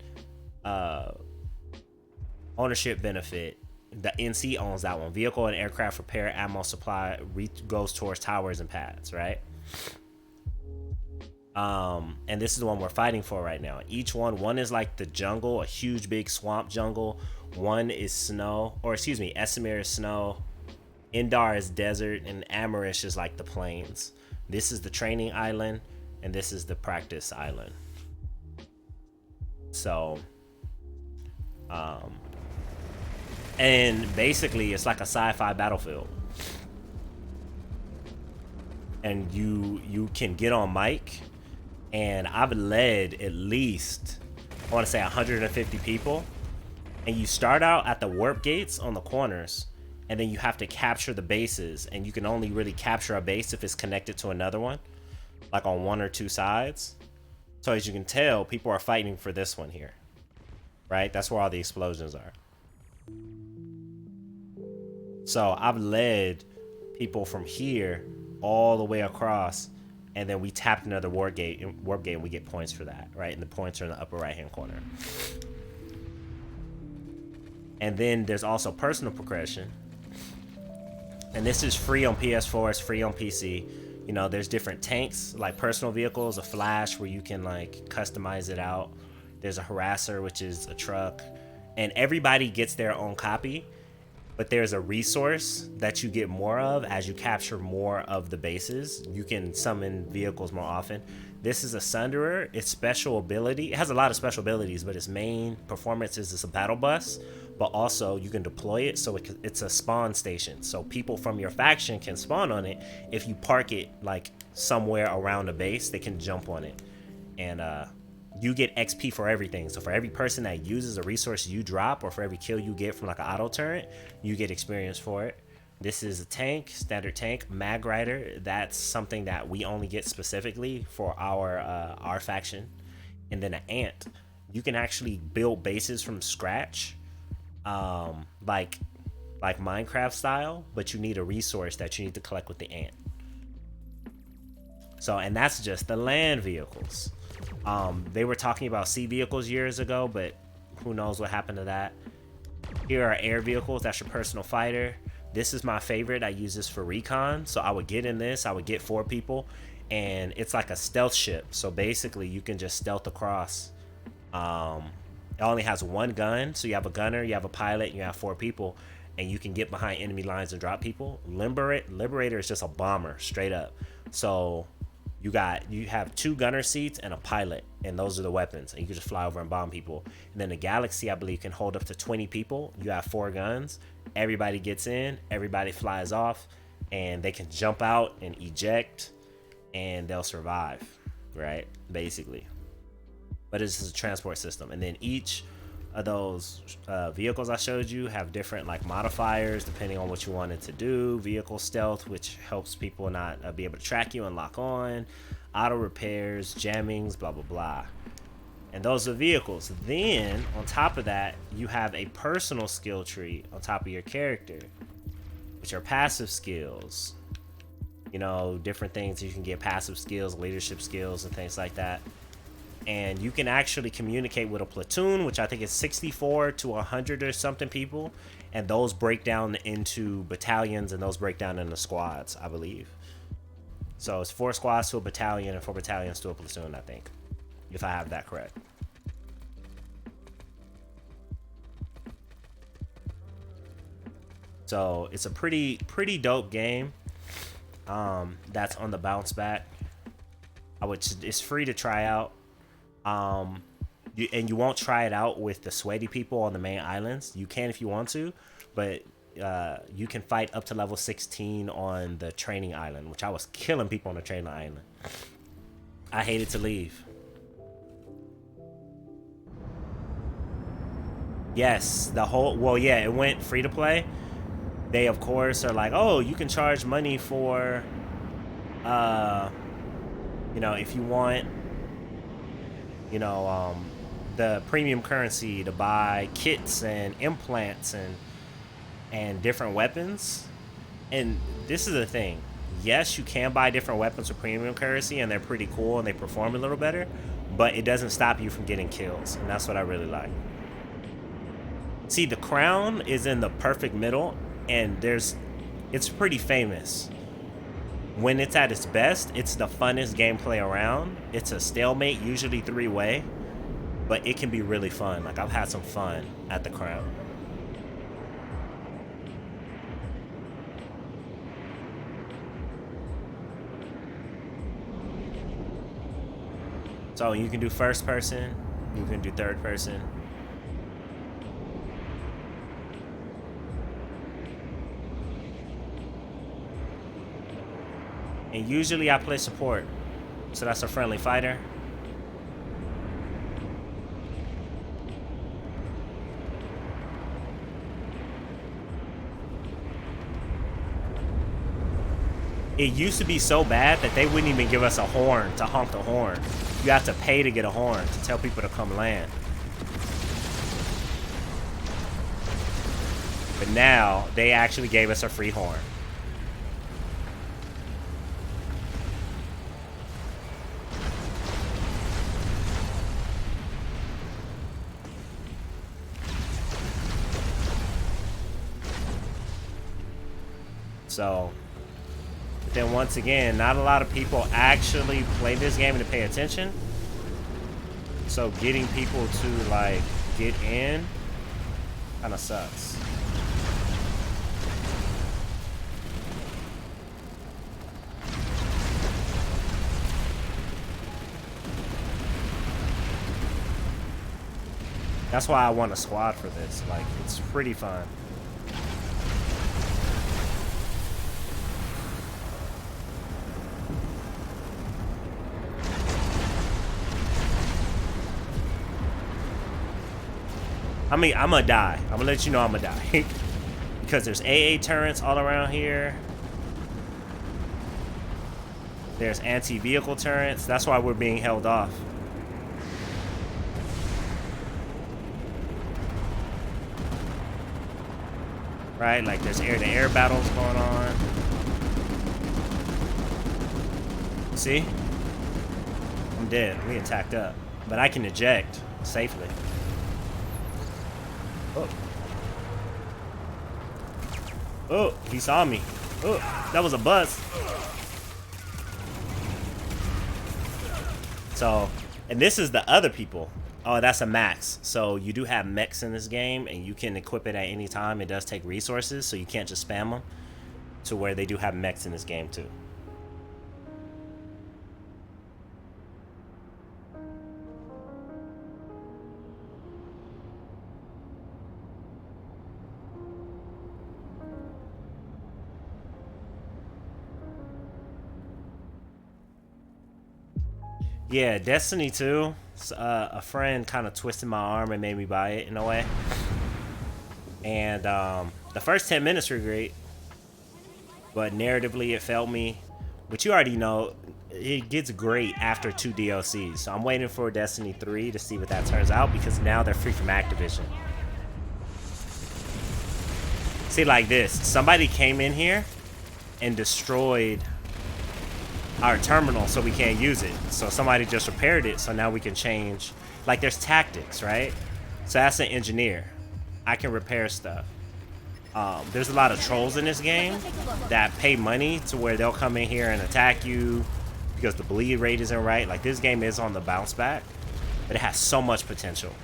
ownership benefit. The NC owns that one. Vehicle and aircraft repair, ammo supply goes towards towers and pads, right? And this is the one we're fighting for right now. Each one is like the jungle, a huge big swamp jungle. One is snow, or excuse me, Esamir is snow, Indar is desert, and Amarish is like the plains. This is the training island, and this is the practice island. So, and basically it's like a sci-fi battlefield. And you can get on mic, and I've led at least, I want to say 150 people. And you start out at the warp gates on the corners, and then you have to capture the bases, and you can only really capture a base if it's connected to another one, like on 1 or 2 sides. So as you can tell, people are fighting for this one here, right? That's where all the explosions are. So I've led people from here all the way across, and then we tapped another warp gate, and we get points for that, right? And the points are in the upper right hand corner. And then there's also personal progression. And this is free on PS4, it's free on PC. You know, there's different tanks, like personal vehicles, a Flash where you can like customize it out. There's a Harasser, which is a truck. And everybody gets their own copy, but there's a resource that you get more of as you capture more of the bases. You can summon vehicles more often. This is a Sunderer. Its special ability, it has a lot of special abilities, but its main performance is it's a battle bus, but also you can deploy it so it's a spawn station. So people from your faction can spawn on it. If you park it like somewhere around a base, they can jump on it. And you get XP for everything. So for every person that uses a resource you drop, or for every kill you get from like an auto turret, you get experience for it. This is a tank, standard tank, Mag Rider. That's something that we only get specifically for our faction. And then an ant. You can actually build bases from scratch, like Minecraft style, but you need a resource that you need to collect with the ant. So, and that's just the land vehicles. They were talking about sea vehicles years ago, but who knows what happened to that. Here are air vehicles. That's your personal fighter. This is my favorite. I use this for recon. So I would get in this. I would get 4 people. And it's like a stealth ship. So basically, you can just stealth across. It only has 1 gun. So you have a gunner, you have a pilot, and you have 4 people. And you can get behind enemy lines and drop people. Liberator is just a bomber, straight up. So you have 2 gunner seats and a pilot, and those are the weapons, and you can just fly over and bomb people. And then the Galaxy, I believe, can hold up to 20 people. You have 4 guns, everybody gets in, everybody flies off, and they can jump out and eject, and they'll survive, right? Basically. But it's a transport system. And then each of those vehicles I showed you have different like modifiers depending on what you wanted to do. Vehicle stealth, which helps people not be able to track you and lock on. Auto repairs, jammings, blah blah blah. And those are vehicles. Then on top of that, you have a personal skill tree on top of your character, which are passive skills. You know, different things you can get, passive skills, leadership skills, and things like that. And you can actually communicate with a platoon, which I think is 64 to 100 or something people. And those break down into battalions, and those break down into squads, I believe. So it's 4 squads to a battalion and 4 battalions to a platoon, I think, if I have that correct. So it's a pretty dope game. That's on the bounce back. It's free to try out. And you won't try it out with the sweaty people on the main islands. You can if you want to, but you can fight up to level 16 on the training island, which I was killing people on the training island. I hated to leave. Yes, it went free to play. They of course are like, oh, you can charge money for, if you want, the premium currency to buy kits and implants and different weapons. And this is the thing. Yes, you can buy different weapons for premium currency, and they're pretty cool and they perform a little better, but it doesn't stop you from getting kills, and that's what I really like. See, the crown is in the perfect middle, and it's pretty famous. When it's at its best, it's the funnest gameplay around. It's a stalemate, usually 3-way, but it can be really fun. Like, I've had some fun at the crown. So you can do first person, you can do third person. And usually I play support. So that's a friendly fighter. It used to be so bad that they wouldn't even give us a horn to honk the horn. You have to pay to get a horn to tell people to come land. But now they actually gave us a free horn. So, but then once again, not a lot of people actually play this game and pay attention. So getting people to like get in kind of sucks. That's why I want a squad for this. Like, it's pretty fun. I mean, I'm gonna die. I'm gonna let you know I'm gonna die. Because there's AA turrets all around here. There's anti-vehicle turrets. That's why we're being held off. Right? Like, there's air-to-air battles going on. See? I'm dead. We attacked up. But I can eject safely. Oh. Oh, he saw me. Oh, that was a bust. So, and this is the other people. Oh, that's a max. So you do have mechs in this game, and you can equip it at any time. It does take resources, so you can't just spam them. To where they do have mechs in this game too. Yeah, Destiny 2. A friend kind of twisted my arm and made me buy it in a way. And the first 10 minutes were great, but narratively it failed me. But you already know it gets great after 2 DLCs. So I'm waiting for Destiny 3 to see what that turns out, because now they're free from Activision. See, like this. Somebody came in here and destroyed our terminal so we can't use it. So somebody just repaired it, so now we can change. Like, there's tactics, right? So that's an engineer. I can repair stuff. There's a lot of trolls in this game that pay money to where they'll come in here and attack you because the bleed rate isn't right. Like, this game is on the bounce back, but it has so much potential.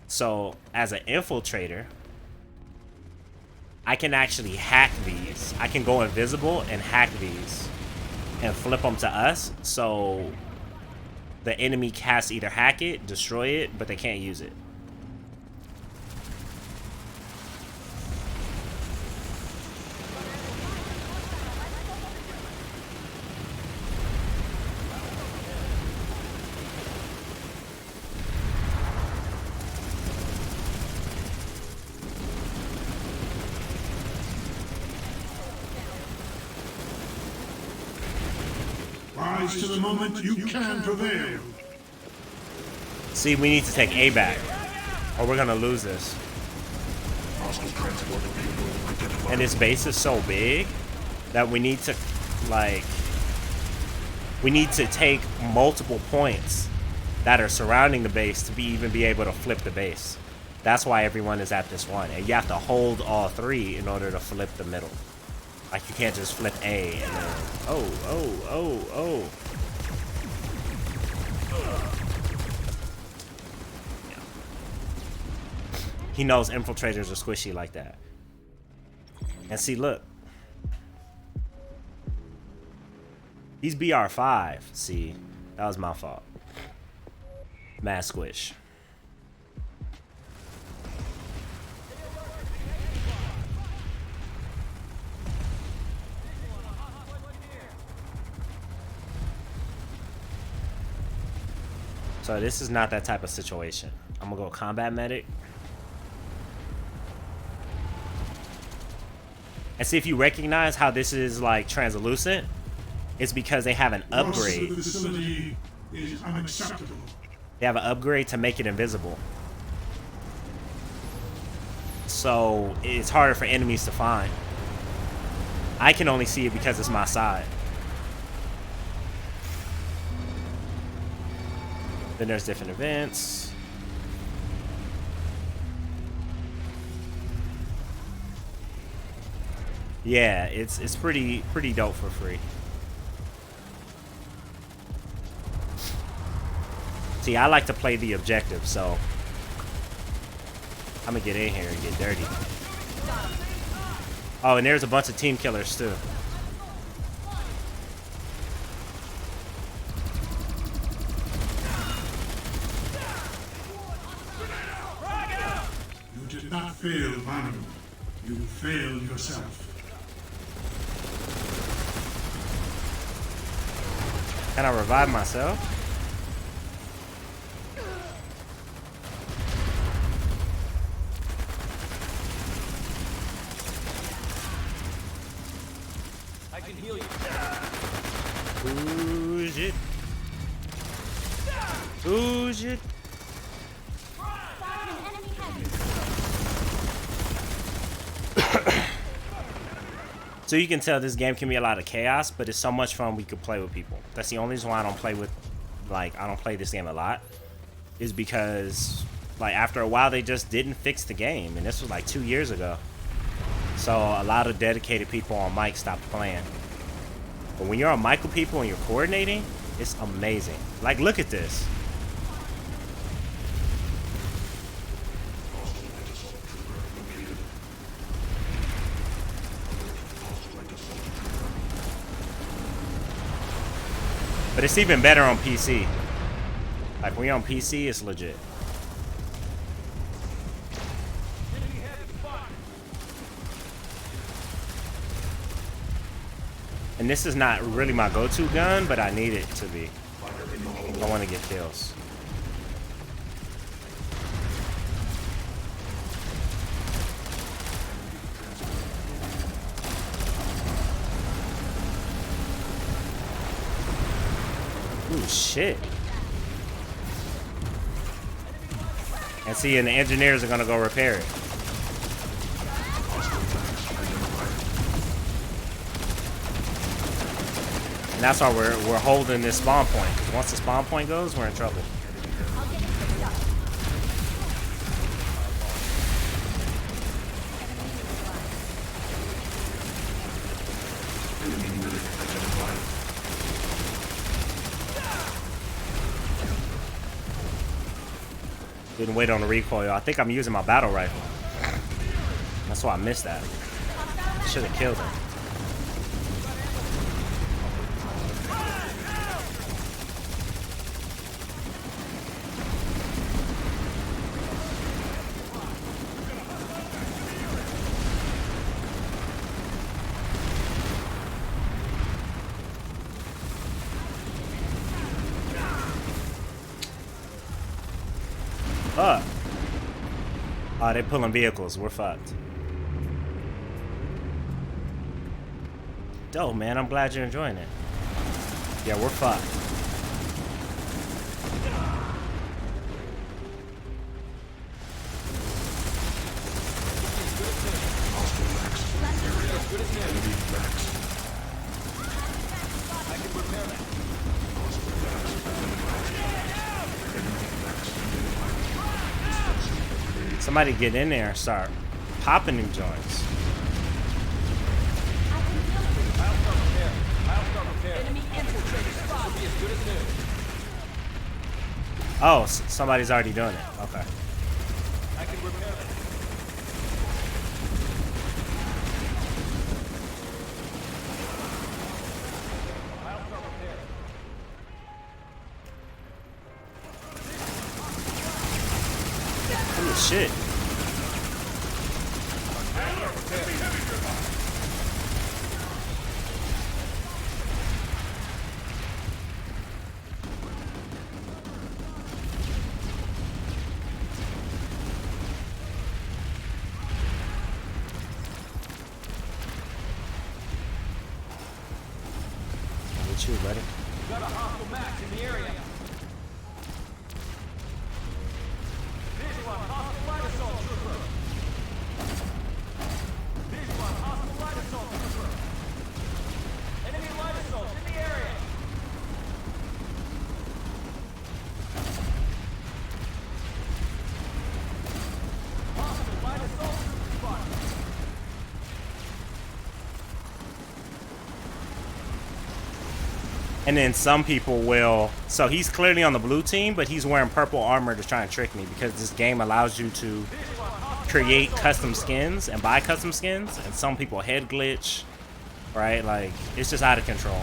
So as an infiltrator, I can actually hack these. I can go invisible and hack these and flip them to us. So the enemy has to either hack it, destroy it, but they can't use it. Rise to the moment you can prevail. See, we need to take A back, or we're gonna lose this. And this base is so big that we need to, like, we need to take multiple points that are surrounding the base to even be able to flip the base. That's why everyone is at this one, and you have to hold all 3 in order to flip the middle. Like, you can't just flip A and then, oh. Yeah. He knows infiltrators are squishy like that. And see, look. He's BR5. See, that was my fault. Mad squish. So this is not that type of situation. I'm gonna go combat medic. And see if you recognize how this is like translucent. It's because they have an upgrade. The facility is unacceptable. They have an upgrade to make it invisible. So it's harder for enemies to find. I can only see it because it's my side. Then there's different events. Yeah, it's pretty dope for free. See, I like to play the objective, so I'm gonna get in here and get dirty. Oh, and there's a bunch of team killers too. You did not fail, Manu. You failed yourself. Can I revive myself? I can heal you. Ooh, shit. Ooh, shit. So you can tell this game can be a lot of chaos, but it's so much fun we could play with people. That's the only reason why I don't play with, like, I don't play this game a lot, is because, like, after a while they just didn't fix the game, and this was like 2 years ago. So a lot of dedicated people on mic stopped playing. But when you're on mic with people and you're coordinating, it's amazing. Like, look at this. But it's even better on PC. Like, when you're on PC, it's legit. And this is not really my go-to gun, but I need it to be. I want to get kills. Ooh, shit. And see, and the engineers are gonna go repair it. And that's why we're holding this spawn point. Because once the spawn point goes, we're in trouble. Didn't wait on the recoil. I think I'm using my battle rifle. That's why I missed that. Should have killed him. Fuck. Oh, they pulling vehicles. We're fucked. Dope, man. I'm glad you're enjoying it. Yeah, we're fucked. Somebody get in there and start popping them joints. Oh, somebody's already doing it. Okay. I can repair that. Holy shit. Get you, buddy. Got a hostile max in the area. Visual on hostile light assault trooper. Visual on hostile light assault trooper. Enemy light assault in the area. Hostile light assault trooper spotted. And then some people will. So he's clearly on the blue team, but he's wearing purple armor to try and trick me because this game allows you to create custom skins and buy custom skins. And some people head glitch, right? Like, it's just out of control.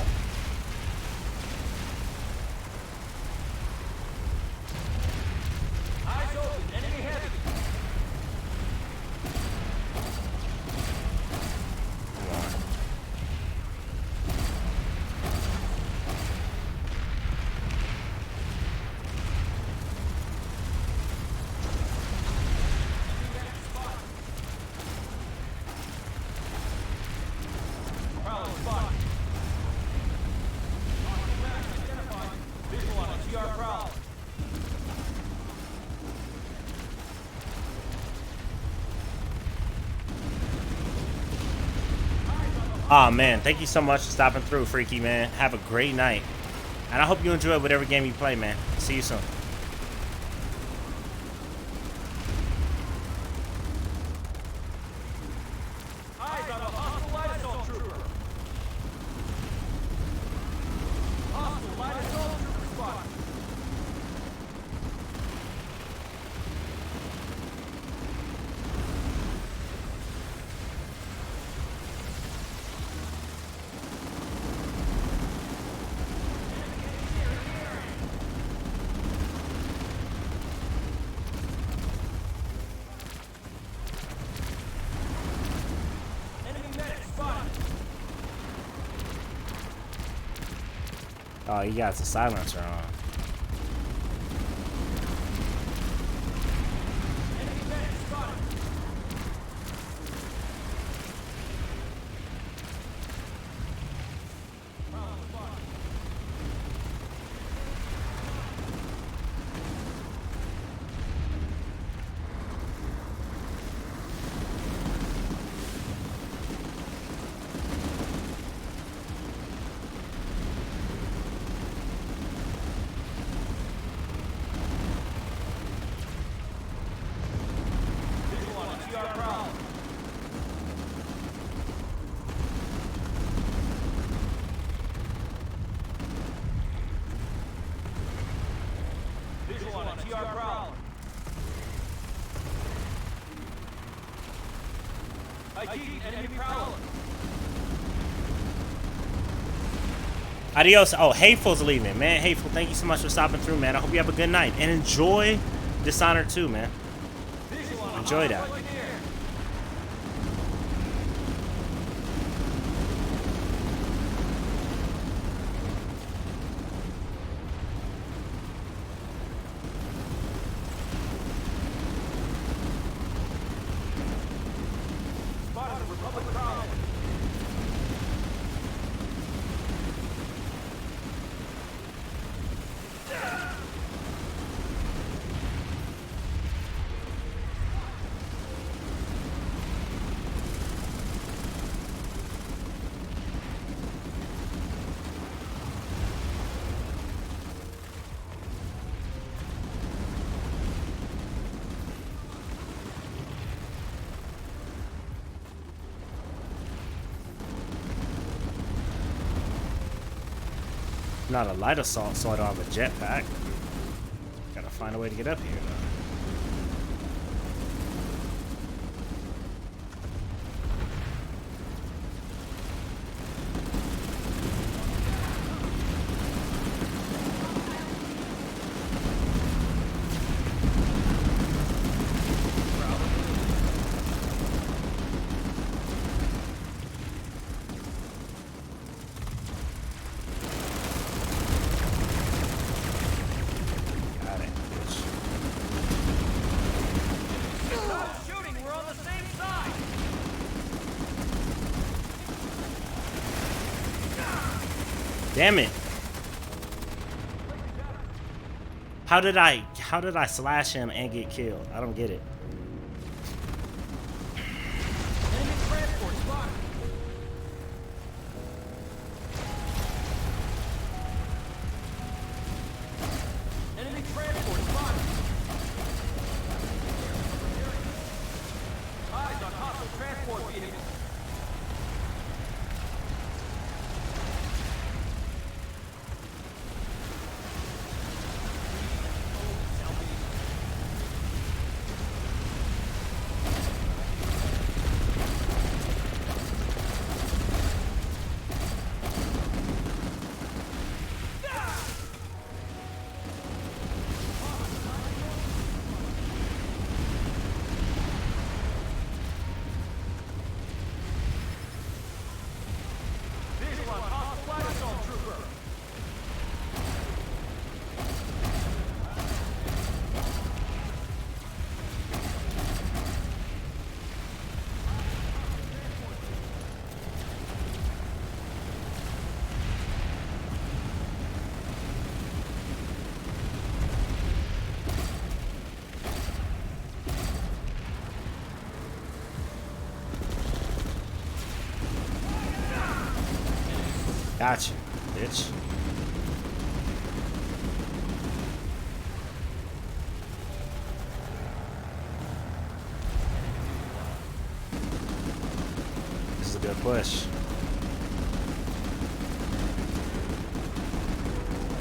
Oh man, thank you so much for stopping through, Freaky man. Have a great night. And I hope you enjoy whatever game you play, man. See you soon. Oh, he got the silencer on. Adios. Oh, Hateful's leaving, man. Hateful, thank you so much for stopping through, man. I hope you have a good night. And enjoy Dishonored 2, man. Enjoy that. Not a light assault, so I don't have a jetpack. Gotta find a way to get up here, though. Damn it. How did I slash him and get killed? I don't get it. Gotcha, bitch. This is a good push.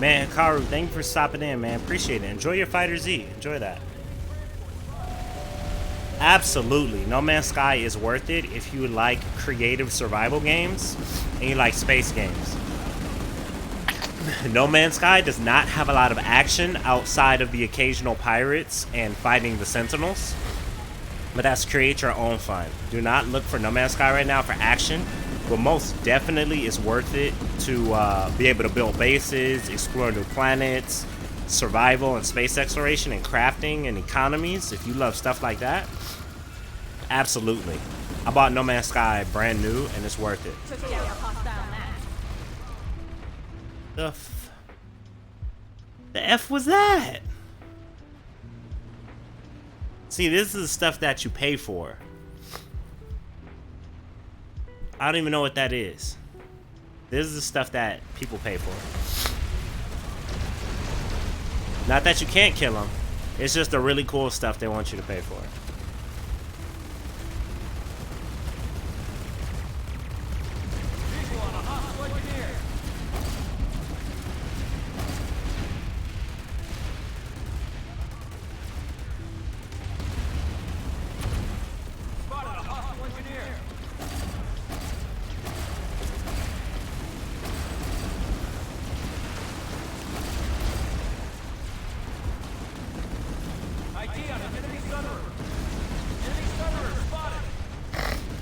Man, Karu, thank you for stopping in, man. Appreciate it. Enjoy your Fighter Z. Enjoy that. Absolutely. No Man's Sky is worth it if you like creative survival games and you like space games. No Man's Sky does not have a lot of action outside of the occasional pirates and fighting the Sentinels. But that's create your own fun. Do not look for No Man's Sky right now for action. But most definitely it's worth it to be able to build bases, explore new planets, survival and space exploration and crafting and economies. If you love stuff like that, absolutely. I bought No Man's Sky brand new and it's worth it. The F was that? See, this is the stuff that you pay for. I don't even know what that is. This is the stuff that people pay for. Not that you can't kill them. It's just the really cool stuff they want you to pay for.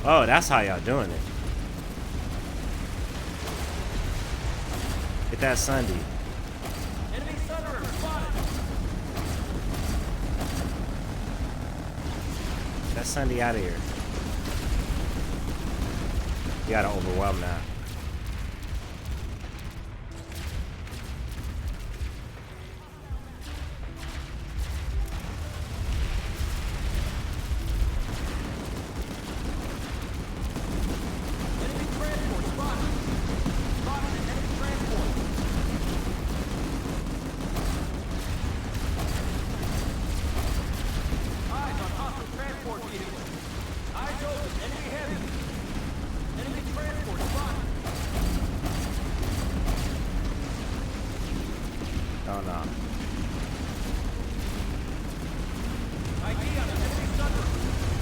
Oh, that's how y'all doing it. Get that Sunday. That Sunday out of here. You gotta overwhelm that. Oh no.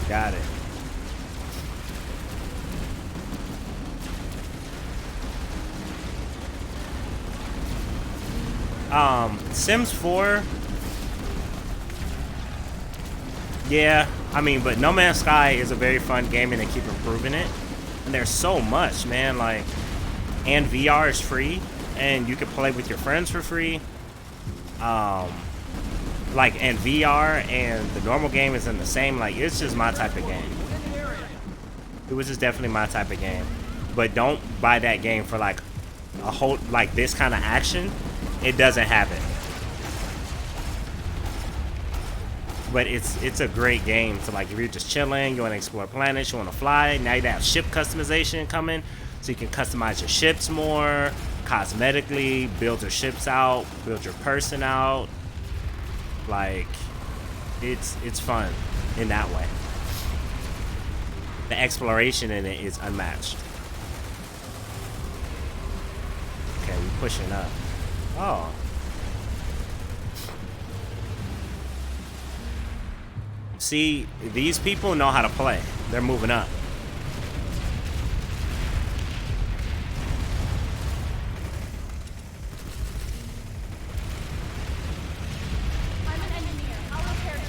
Got it. Sims 4. Yeah, I mean, but No Man's Sky is a very fun game and they keep improving it. And there's so much, man, like, and VR is free and you can play with your friends for free. Like, and VR and the normal game is in the same, like, it's just my type of game. It was just definitely my type of game. But don't buy that game for like a whole, like this kind of action. It doesn't have it. But it's a great game to, like, if you're just chilling, you want to explore planets, you want to fly. Now you have ship customization coming, so you can customize your ships more cosmetically, build your ships out, build your person out. Like, it's fun in that way. The exploration in it is unmatched. Okay, we're pushing up. Oh. See, these people know how to play. They're moving up. I'm an engineer. I'll repair it.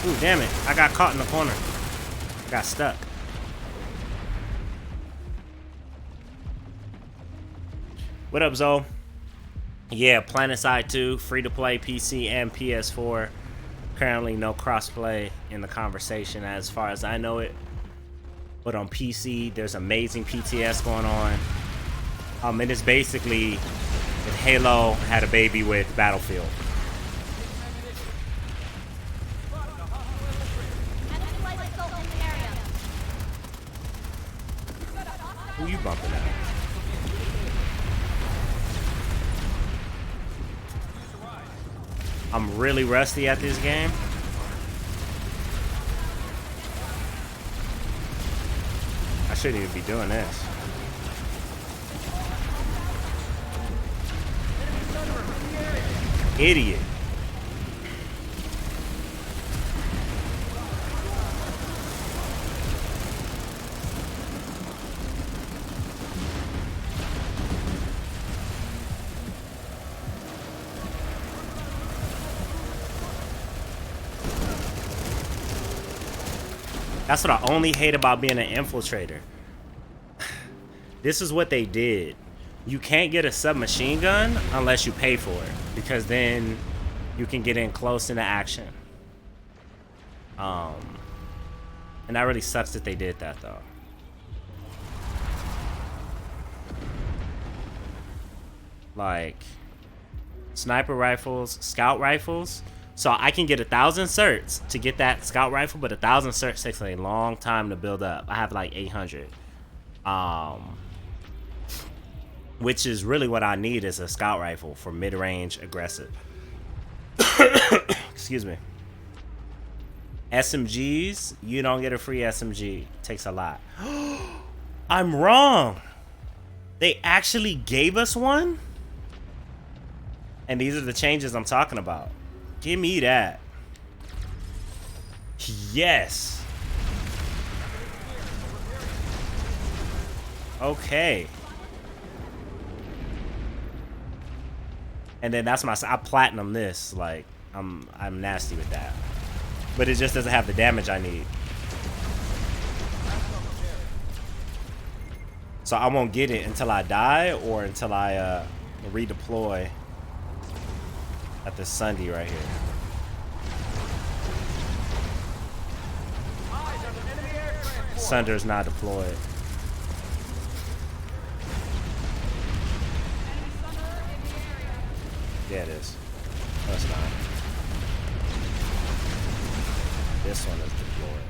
Ooh, damn it. I got caught in the corner. Got stuck. What up, Zoe? Yeah, PlanetSide 2, free to play PC and PS4. apparently no crossplay in the conversation as far as I know it. But on PC, there's amazing PTS going on. And it's basically if Halo had a baby with Battlefield. Who you bumping at? I'm really rusty at this game. I shouldn't even be doing this. Idiot. That's what I only hate about being an infiltrator. This is what they did. You can't get a submachine gun unless you pay for it, because then you can get in close into action. And that really sucks that they did that, though. Like, sniper rifles, scout rifles. So I can get 1,000 certs to get that scout rifle, but 1,000 certs takes a long time to build up. I have like 800. Which is really what I need is a scout rifle for mid-range aggressive. Excuse me. SMGs, you don't get a free SMG. Takes a lot. I'm wrong. They actually gave us one? And these are the changes I'm talking about. Give me that. Yes. Okay. And then that's my, I platinum this. Like, I'm nasty with that. But it just doesn't have the damage I need. So I won't get it until I die or until I redeploy at the Sunday right here. Sunder's not deployed. Yeah, it is. No, it's not. This one is deployed.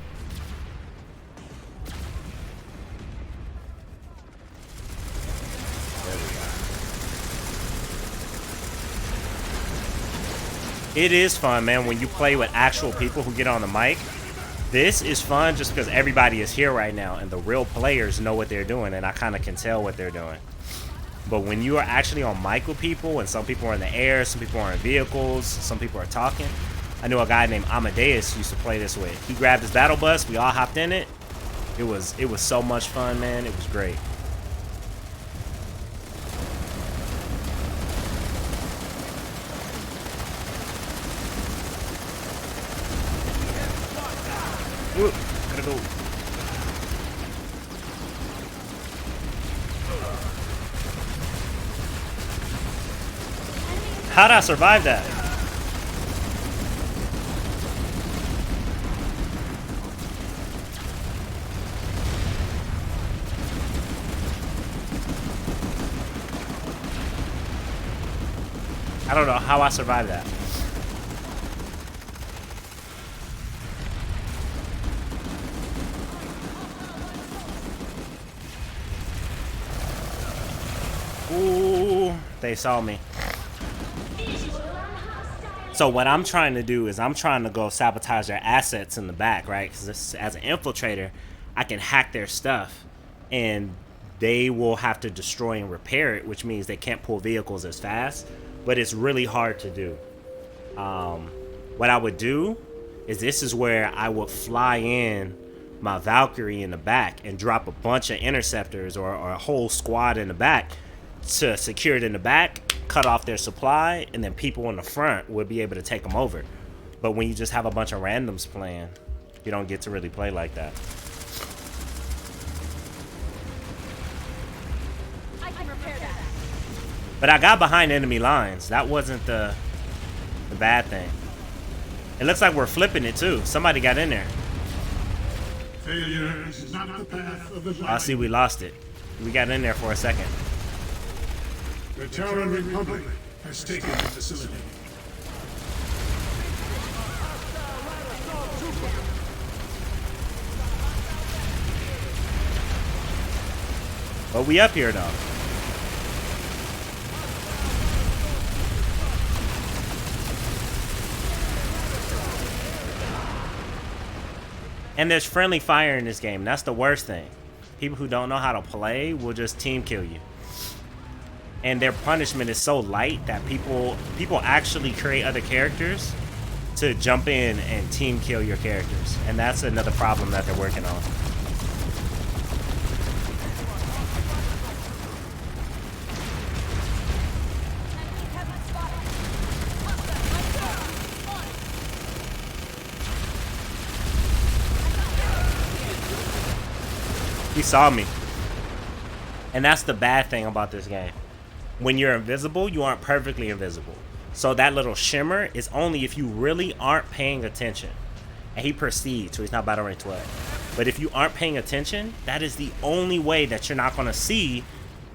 There we go. It is fun, man, when you play with actual people who get on the mic. This is fun just because everybody is here right now and the real players know what they're doing, and I kind of can tell what they're doing. But when you are actually on mic with people, and some people are in the air, some people are in vehicles, some people are talking. I knew a guy named Amadeus used to play this with. He grabbed his battle bus, we all hopped in it. It was so much fun, man. It was great. Whoop, gotta go. How'd I survive that? I don't know how I survived that. Ooh, they saw me. So what I'm trying to do is I'm trying to go sabotage their assets in the back, right? Because as an infiltrator, I can hack their stuff, and they will have to destroy and repair it, which means they can't pull vehicles as fast. But it's really hard to do. What I would do is this is where I would fly in my Valkyrie in the back and drop a bunch of interceptors or a whole squad in the back to secure it in the back, cut off their supply, and then people in the front would be able to take them over. But when you just have a bunch of randoms playing, you don't get to really play like that. I can repair that. But I got behind enemy lines. That wasn't the bad thing. It looks like we're flipping it too. Somebody got in there. Failure is not the path of the I blind. see we lost it. We got in there for a second. The Terran Republic has taken the facility. But we up here though. And there's friendly fire in this game. That's the worst thing. People who don't know how to play will just team kill you. And their punishment is so light that people actually create other characters to jump in and team kill your characters. And that's another problem that they're working on. He saw me. And that's the bad thing about this game. When you're invisible, you aren't perfectly invisible. So that little shimmer is only if you really aren't paying attention. And he perceived, so he's not battle rank 12. But if you aren't paying attention, that is the only way that you're not going to see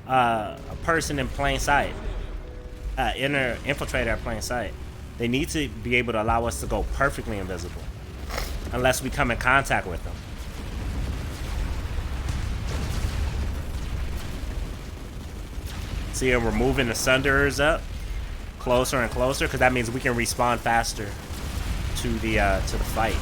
a person in plain sight. Infiltrator at plain sight. They need to be able to allow us to go perfectly invisible. Unless we come in contact with them. See, we're moving the Sunderers up closer and closer because that means we can respawn faster to the fight.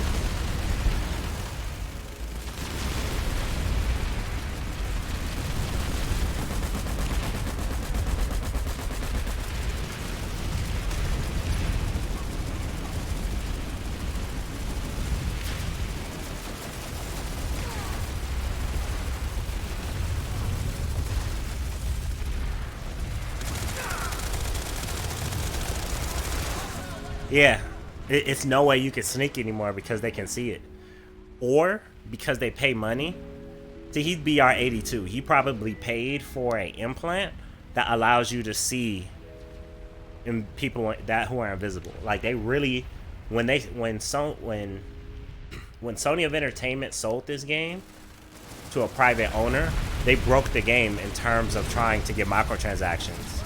Yeah, it's no way you can sneak anymore because they can see it. Or because they pay money. See, he'd BR82. He probably paid for an implant that allows you to see in people that who are invisible. Like they really, when Sony of Entertainment sold this game to a private owner, they broke the game in terms of trying to get microtransactions.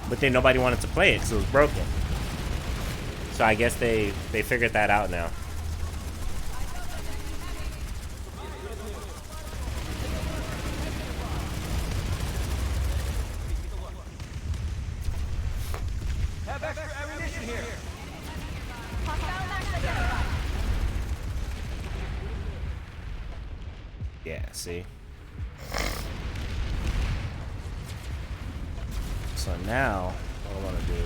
But then nobody wanted to play it because it was broken. So I guess they figured that out now. Have extra ammunition here. Yeah, see? So now, what I want to do...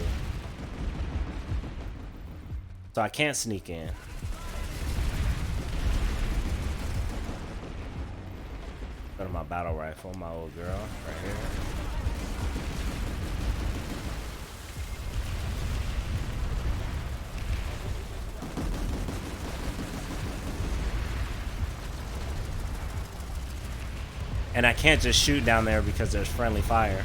So I can't sneak in. Go to my battle rifle, my old girl, right here. And I can't just shoot down there because there's friendly fire.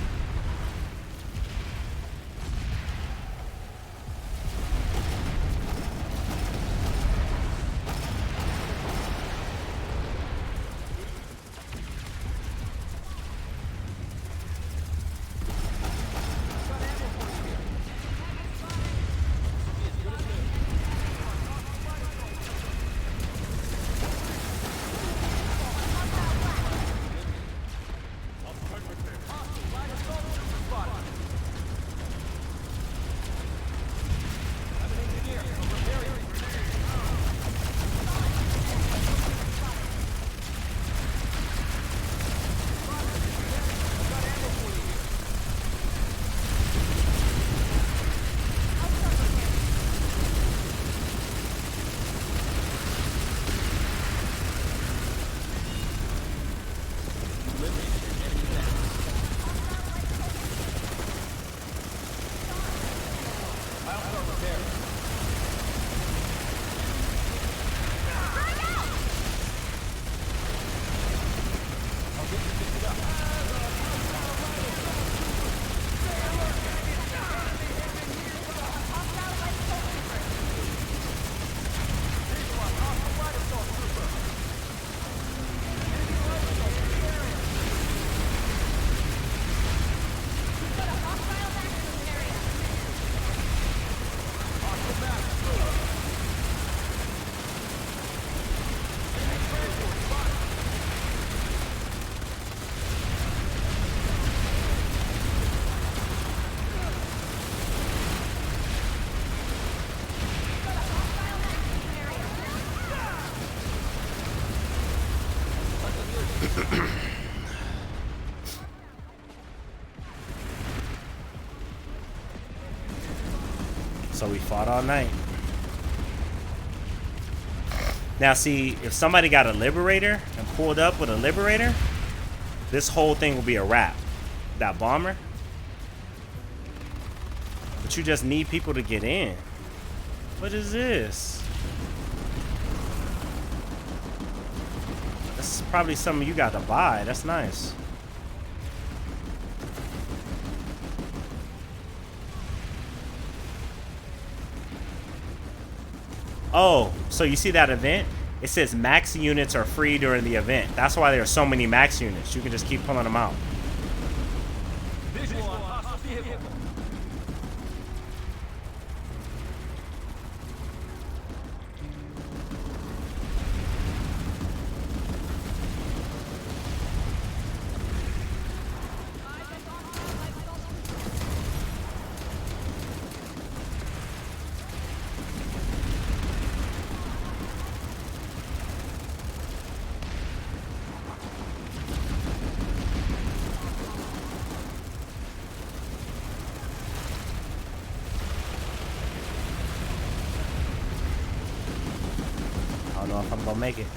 fought all night. Now see, if somebody got a Liberator and pulled up with a Liberator, this whole thing will be a wrap. That bomber. But you just need people to get in. What is this? This is probably something you got to buy. That's nice. Oh, so you see that event? It says max units are free during the event. That's why there are so many max units. You can just keep pulling them out. Visual on hostile vehicle. I don't know if I'm gonna make it.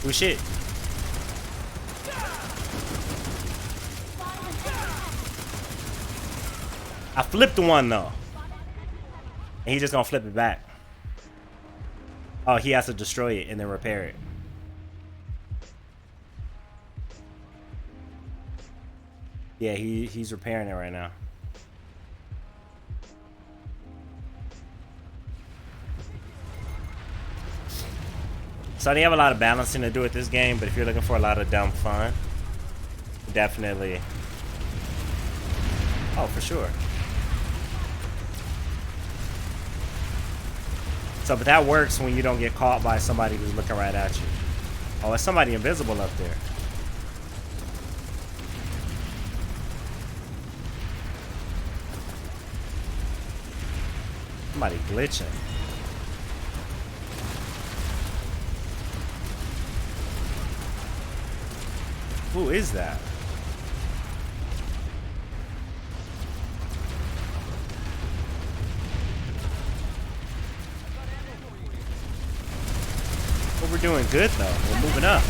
Oh shit. I flipped the one though. And he's just gonna flip it back. Oh, he has to destroy it and then repair it. Yeah, he's repairing it right now. So they have a lot of balancing to do with this game, but if you're looking for a lot of dumb fun, definitely. Oh, for sure. So, but that works when you don't get caught by somebody who's looking right at you. Oh, there's somebody invisible up there. Somebody glitching. Who is that? Well, we're doing good though. We're moving up.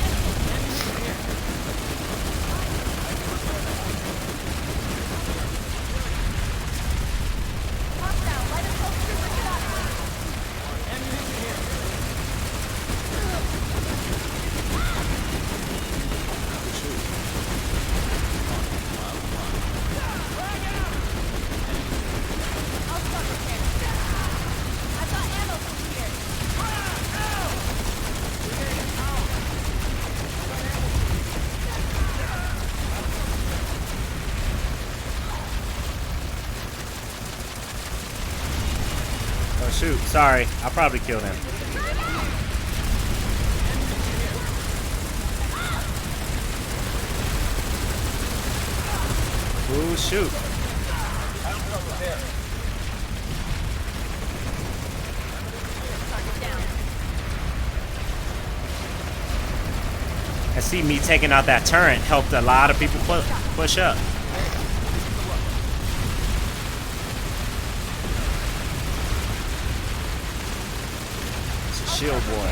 Oh shoot, sorry. I probably killed him. Oh shoot. And see, me taking out that turret helped a lot of people push up. Shield boy.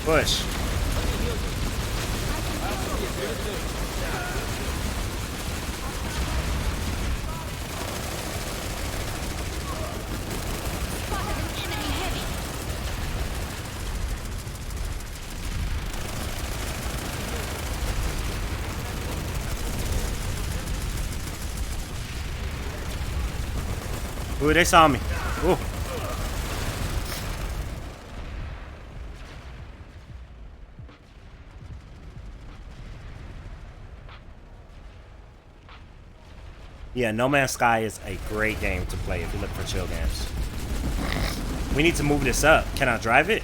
Push. Ooh, they saw me. Ooh. Yeah, No Man's Sky is a great game to play if you look for chill games. We need to move this up. Can I drive it?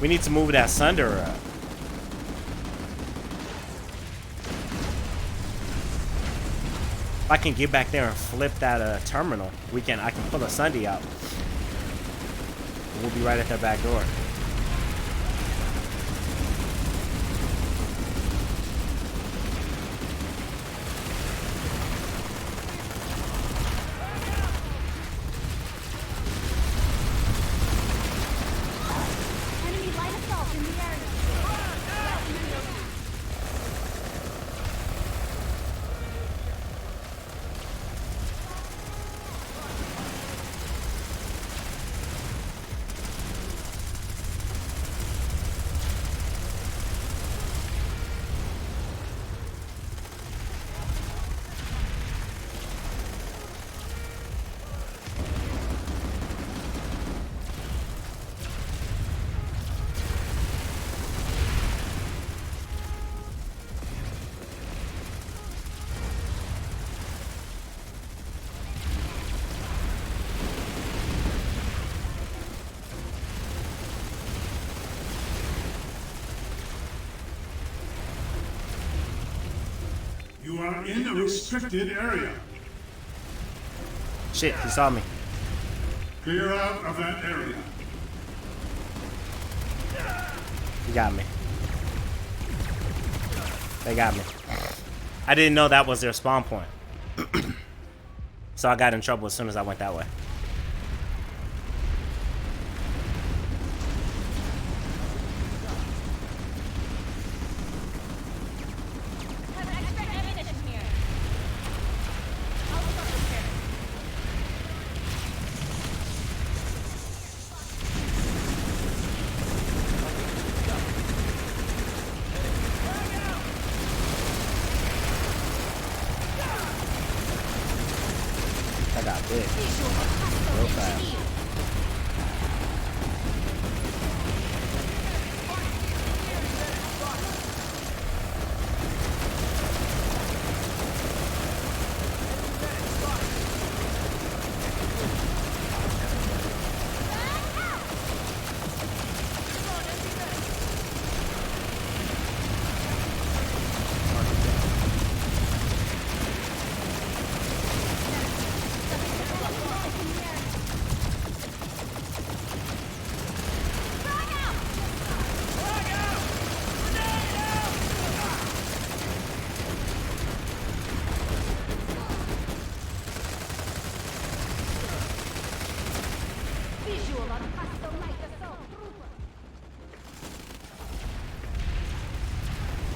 We need to move that Sunder up. If I can get back there and flip that terminal, I can pull a Sunday out. We'll be right at that back door. You are in a restricted area. Shit, he saw me. Clear out of that area. He got me. They got me. I didn't know that was their spawn point. So I got in trouble as soon as I went that way. I got big. Real fast.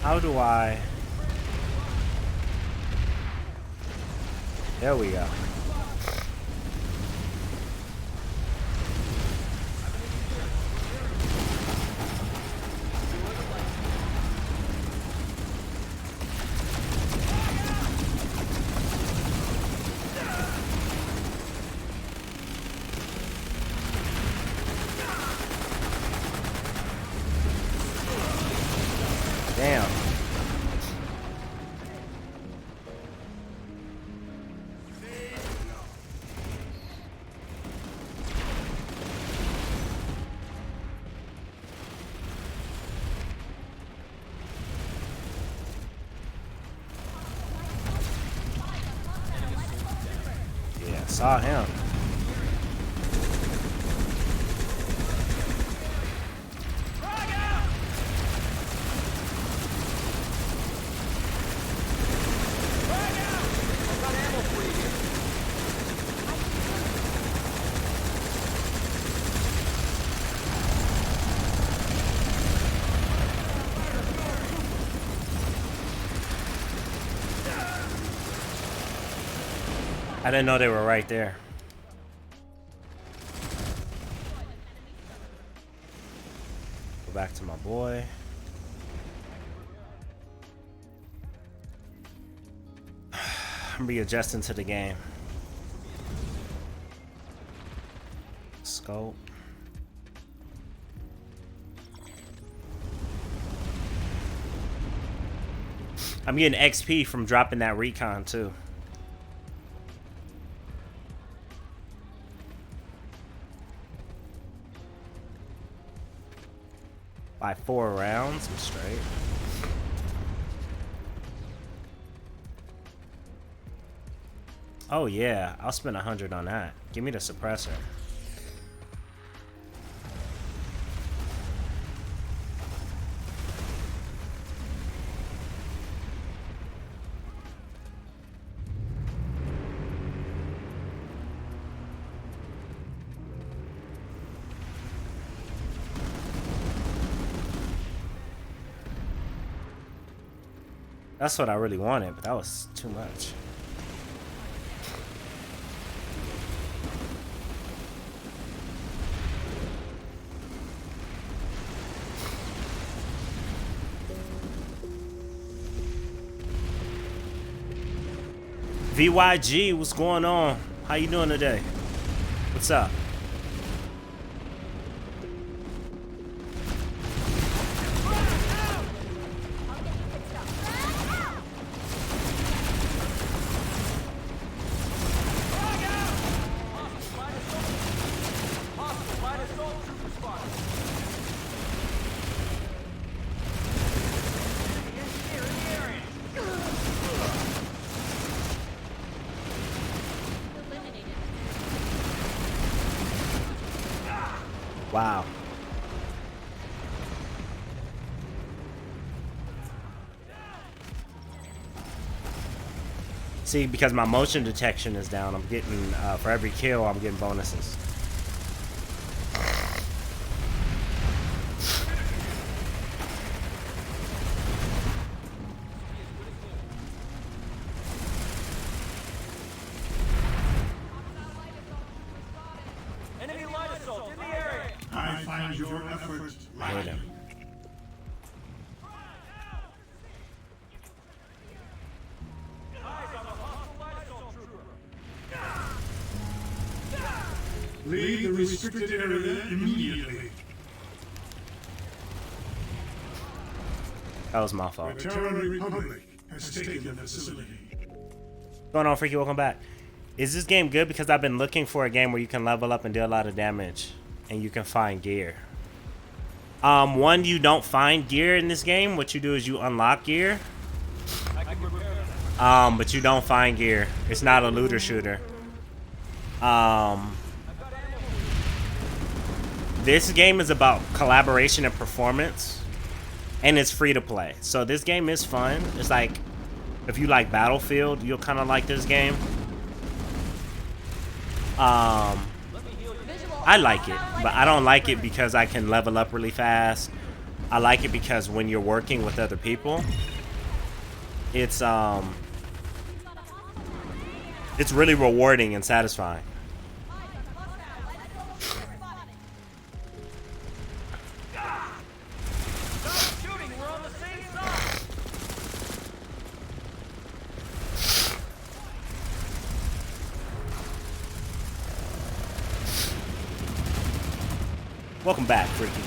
How do I... There we go. Damn. Yeah, saw him. I didn't know they were right there. Go back to my boy. I'm readjusting to the game. Scope. I'm getting XP from dropping that recon too. By 4 rounds, I'm straight. Oh yeah, I'll spend 100 on that. Give me the suppressor. That's what I really wanted, but that was too much. VYG, what's going on? How you doing today? What's up? Wow. See, because my motion detection is down, I'm getting, for every kill, I'm getting bonuses. Enemy light assault in the area. I find your effort Hit lacking. him. Eyes on the hostile light assault trooper. Leave the restricted area immediately. That was my fault. The Terran Republic has taken the facility. What's going on, Freaky? Welcome back. Is this game good? Because I've been looking for a game where you can level up and do a lot of damage and you can find gear. One, you don't find gear in this game. What you do is you unlock gear. But you don't find gear. It's not a looter shooter. This game is about collaboration and performance, and it's free to play. So this game is fun. It's like, if you like Battlefield, you'll kind of like this game. I like it, but I don't like it because I can level up really fast. I like it because when you're working with other people, it's really rewarding and satisfying. Stop shooting. We're on the same side. Welcome back, Freaky.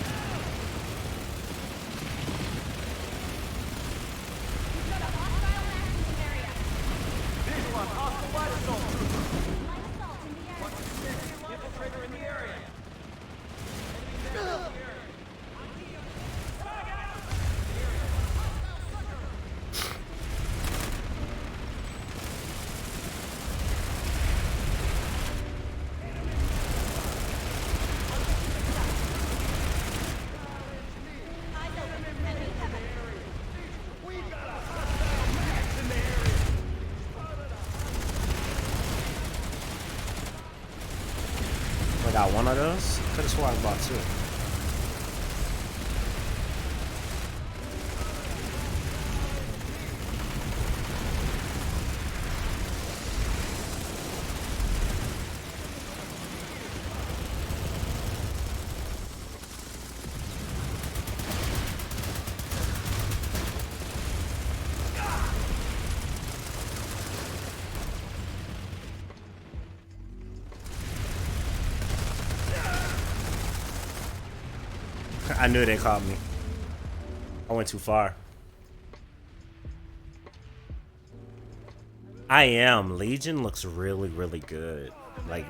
Visual on hostile light assault trooper. Infiltrator in the area. I got one of those. Could have sworn I bought two. I knew they caught me. I went too far. I am. Legion looks really, really good. Like,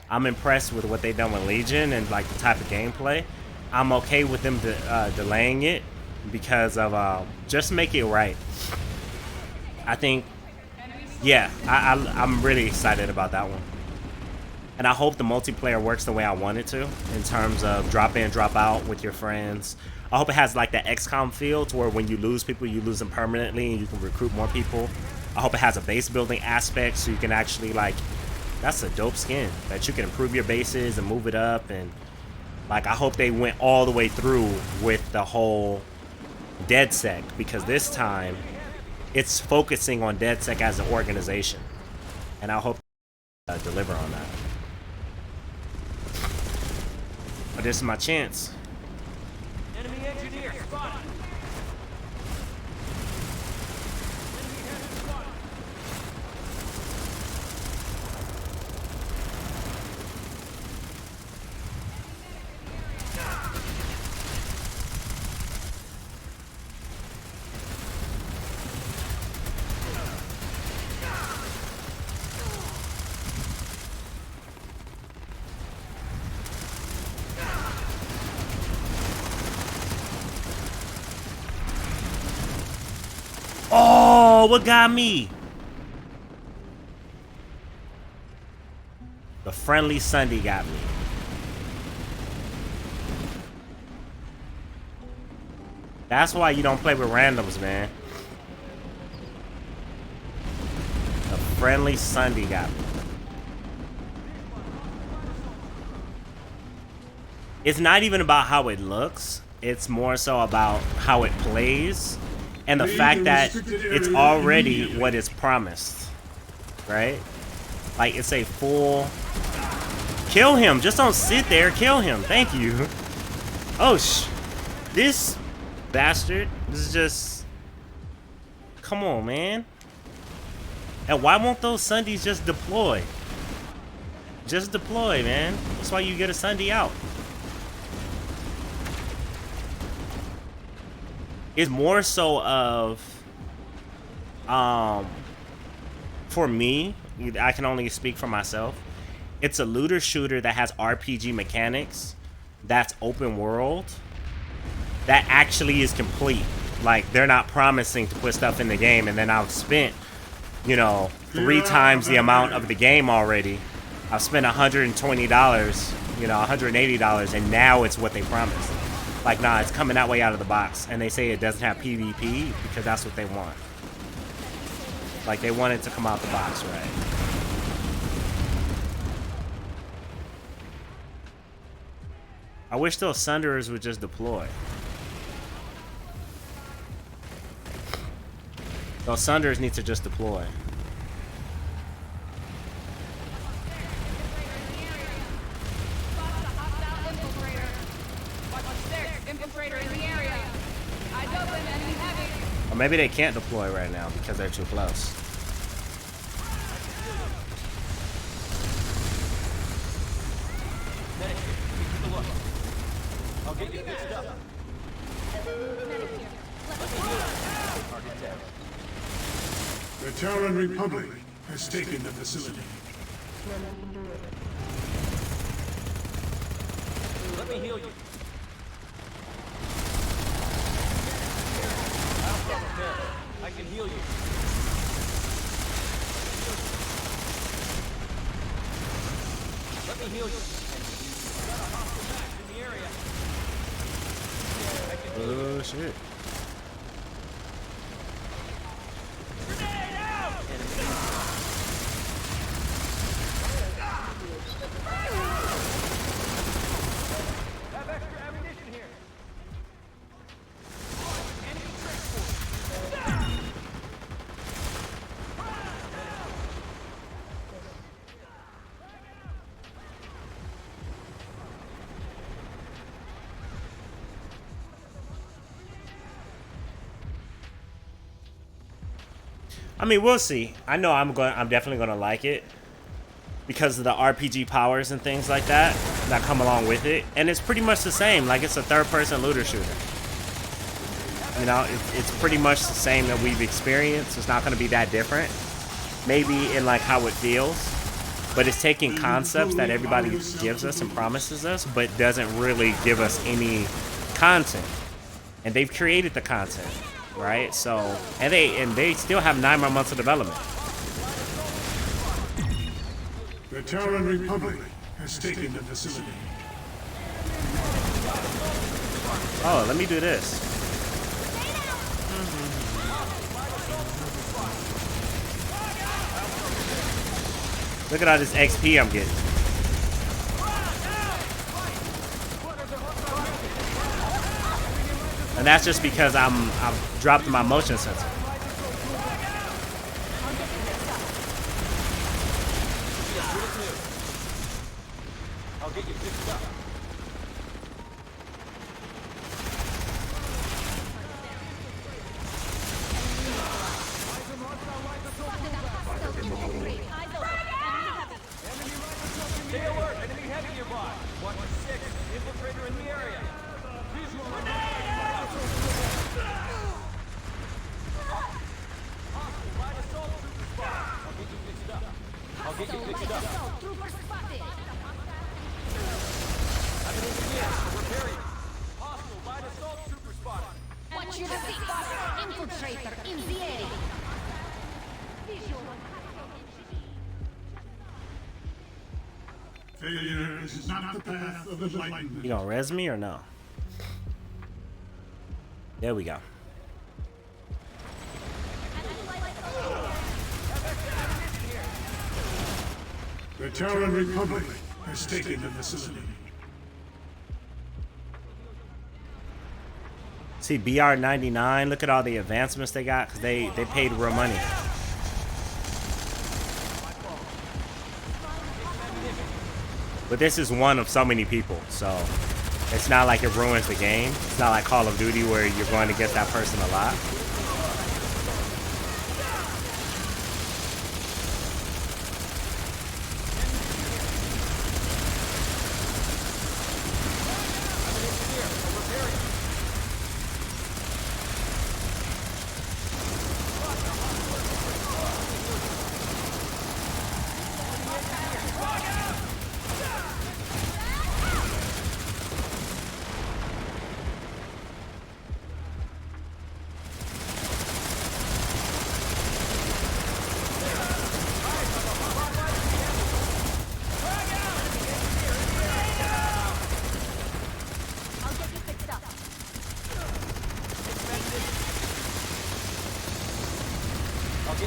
I'm impressed with what they've done with Legion and like the type of gameplay. I'm okay with them delaying it because of just make it right. I think, yeah, I'm really excited about that one. And I hope the multiplayer works the way I want it to, in terms of drop in, drop out with your friends. I hope it has like that XCOM feel to where when you lose people, you lose them permanently and you can recruit more people. I hope it has a base building aspect so you can actually like, that's a dope skin that you can improve your bases and move it up. And like, I hope they went all the way through with the whole DedSec, because this time it's focusing on DedSec as an organization. And I hope they deliver on that. But this is my chance. Enemy engineer spotted. Enemy heavy spotted. Oh, what got me? The friendly Sunday got me. That's why you don't play with randoms, man. The friendly Sunday got me. It's not even about how it looks. It's more so about how it plays. And the fact that it's already what is promised, right? Like, it's a full... Kill him! Just don't sit there. Kill him. Thank you. Oh, this bastard is just... Come on, man. And why won't those Sundays just deploy? Just deploy, man. That's why you get a Sunday out. It's more so of, for me, I can only speak for myself. It's a looter shooter that has RPG mechanics, that's open world, that actually is complete. Like, they're not promising to put stuff in the game and then I've spent, you know, 3 times the amount of the game already. I've spent $120, you know, $180, and now it's what they promised. Like, nah, it's coming that way out of the box. And they say it doesn't have PvP because that's what they want. Like, they want it to come out the box, right? I wish those Sunderers would just deploy. Those Sunderers need to just deploy. Or maybe they can't deploy right now because they're too close. I'll get you fixed up. The Terran Republic has taken the facility. Let me heal you. I can heal you. Let me heal you. Got a hostile max in the area. Oh shit. Grenade out! Have extra ammunition here. Enemy transport. I mean, we'll see. I know I'm definitely gonna like it because of the RPG powers and things like that. that come along with it, and it's pretty much the same. Like, it's a third-person looter shooter. You know, it's pretty much the same that we've experienced. It's not going to be that different. Maybe in like how it feels, but it's taking concepts that everybody gives us and promises us, but doesn't really give us any content. And they've created the content, right? So, and they still have 9 more months of development. The Terran Republic has taken the facility. Oh, let me do this. Look at all this XP I'm getting. And that's just because I've dropped my motion sensor. I'll get you fixed up. Stay alert! Enemy heavy nearby! 1-6, infiltrator in the area. Visual on the hostile light assault trooper spot. I'll get you fixed up. I'll get you fixed up. I'm an engineer. Repair you. Hostile light assault trooper spot. Watch your six. Infiltrator in the area. Failure is not the path of enlightenment. You gonna res me or no? There we go. The Terran Republic has taken the facility. See, BR99, look at all the advancements they got, because they paid real money. But this is one of so many people, so it's not like it ruins the game. It's not like Call of Duty where you're going to get that person a lot.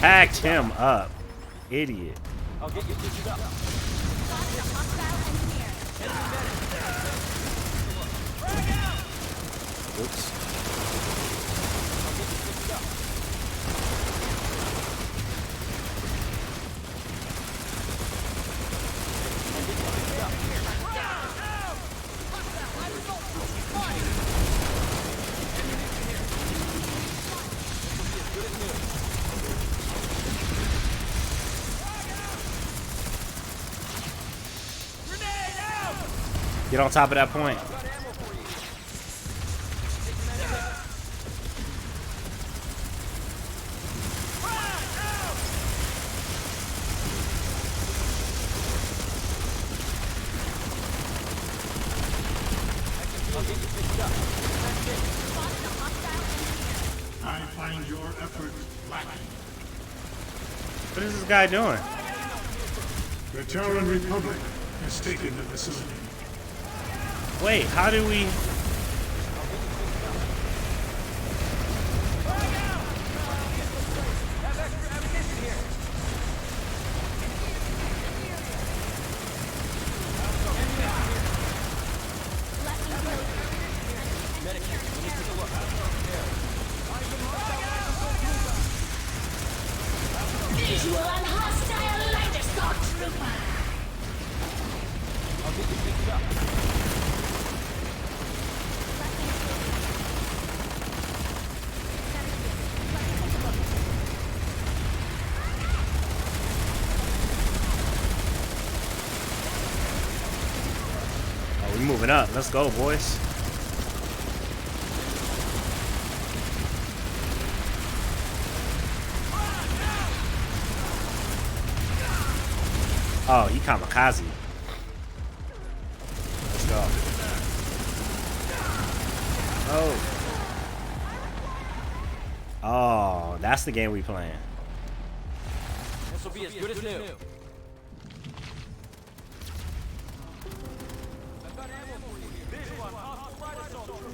Packed him up. Idiot. I'll get you fixed up. Oops. Get on top of that point. I find your effort lacking. What is this guy doing? The Terran Republic has taken the facility. Wait, how do we... Visual on hostile light assault trooper. I'll get you fixed up. We're moving up. Let's go, boys. Oh, he kamikaze. Let's go. Oh. Oh, that's the game we playing. This will be as good as new. I've got ammo for you here. Visual on hostile light assault trooper.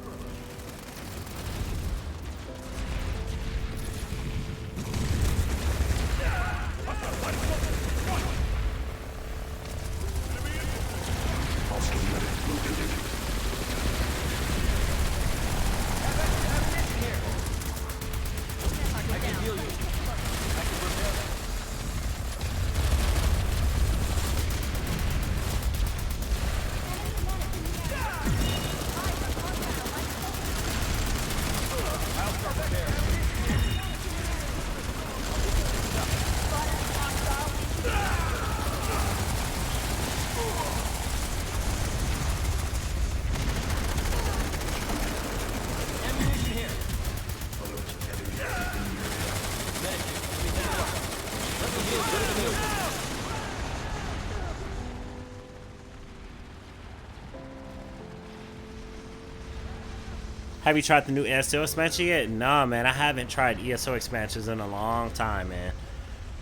Have you tried the new ESO expansion yet? Nah, man, I haven't tried ESO expansions in a long time, man.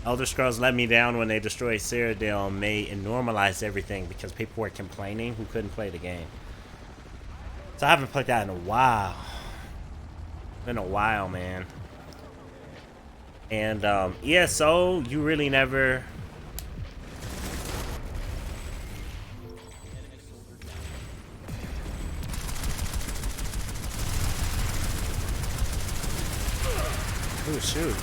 Elder Scrolls let me down when they destroyed Cyrodiil and made and normalized everything because people were complaining who couldn't play the game. So I haven't played that in a while. Been a while, man. And ESO, you really never... Oh, shoot.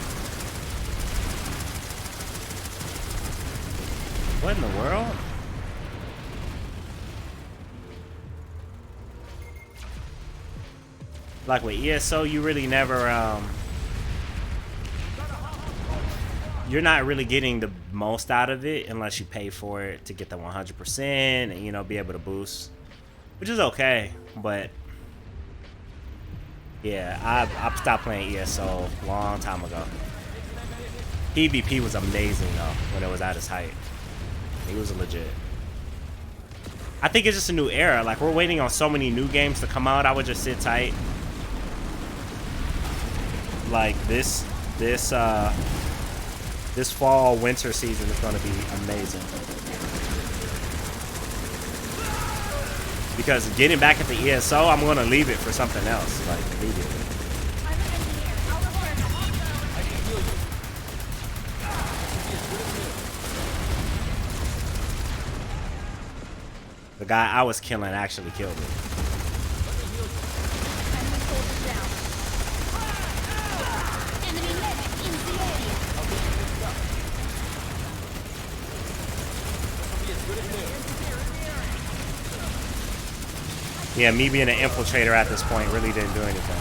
What in the world? Like with ESO, you really never, you're not really getting the most out of it unless you pay for it to get the 100% and, you know, be able to boost. Which is okay, but... yeah, I stopped playing ESO a long time ago. PvP was amazing though when it was at its height. He was legit. I think it's just a new era. Like, we're waiting on so many new games to come out. I would just sit tight. Like this fall winter season is going to be amazing. Because getting back at the ESO, I'm going to leave it for something else, like, immediately. The guy I was killing actually killed me. Yeah, me being an infiltrator at this point really didn't do anything.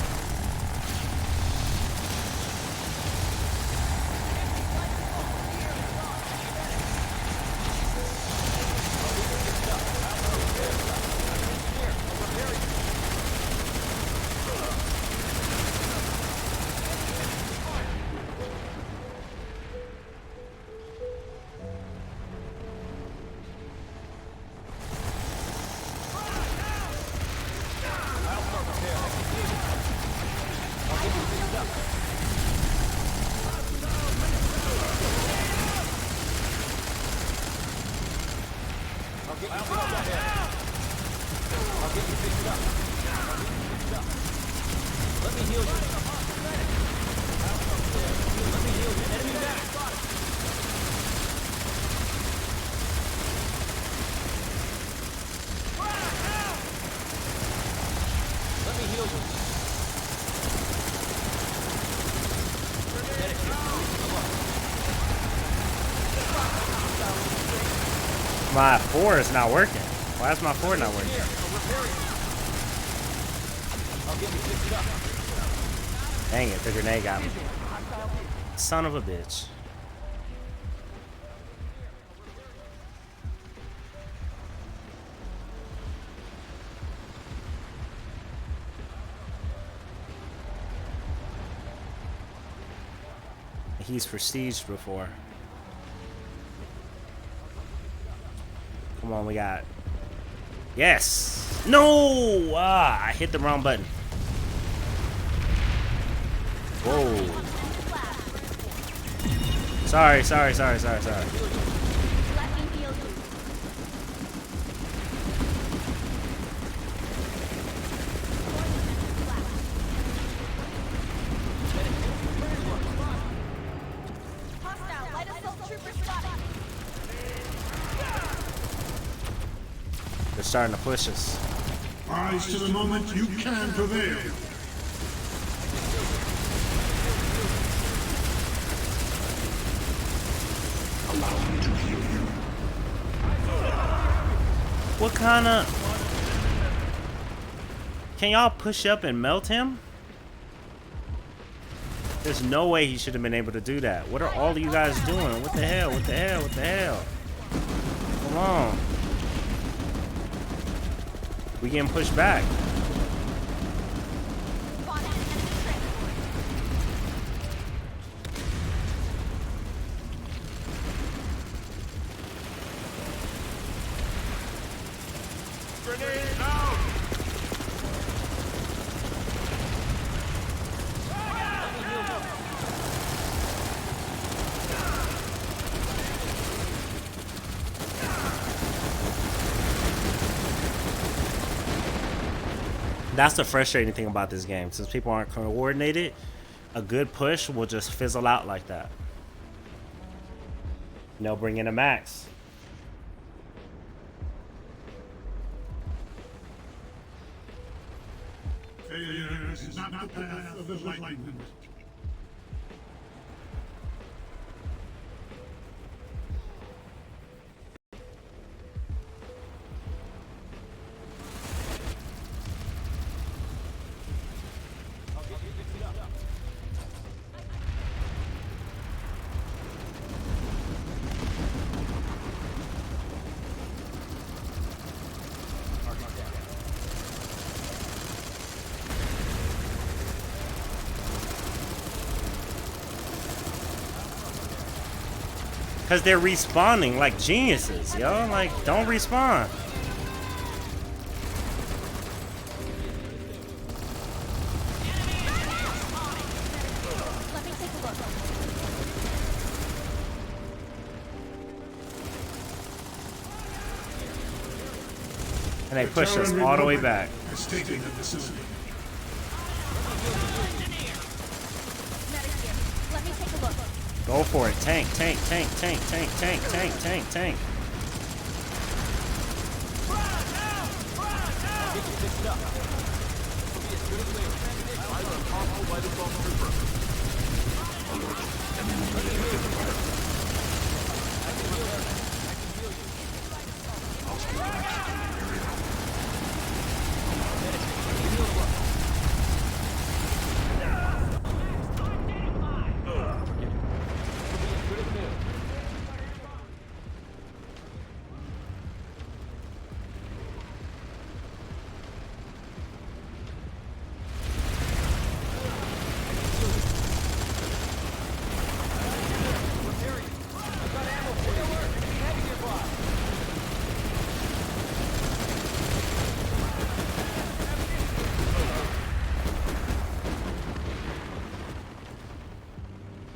My 4 is not working. Why is my 4 not working? Dang it, the grenade got me. Son of a bitch. He's prestiged before. Come on, we got. Yes. No. I hit the wrong button. Whoa. Sorry. They're starting to push us. Rise to the moment you can prevail. Allow me to heal you. What kind of... Can y'all push up and melt him? There's no way he should have been able to do that. What are all of you guys doing? What the hell? What the hell? What the hell? Come on. We getting pushed back. Grenade out! That's the frustrating thing about this game. Since people aren't coordinated, a good push will just fizzle out like that. No, bring in a max. Failure is not the path of enlightenment. Because they're respawning like geniuses, yo. Like, don't respawn. And they push us all the way back. Has taken the facility. Let me take a look. Go for it. Tank, tank, tank, tank, tank, tank, tank, tank, tank.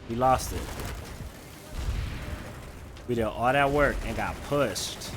We lost it. We did all that work and got pushed.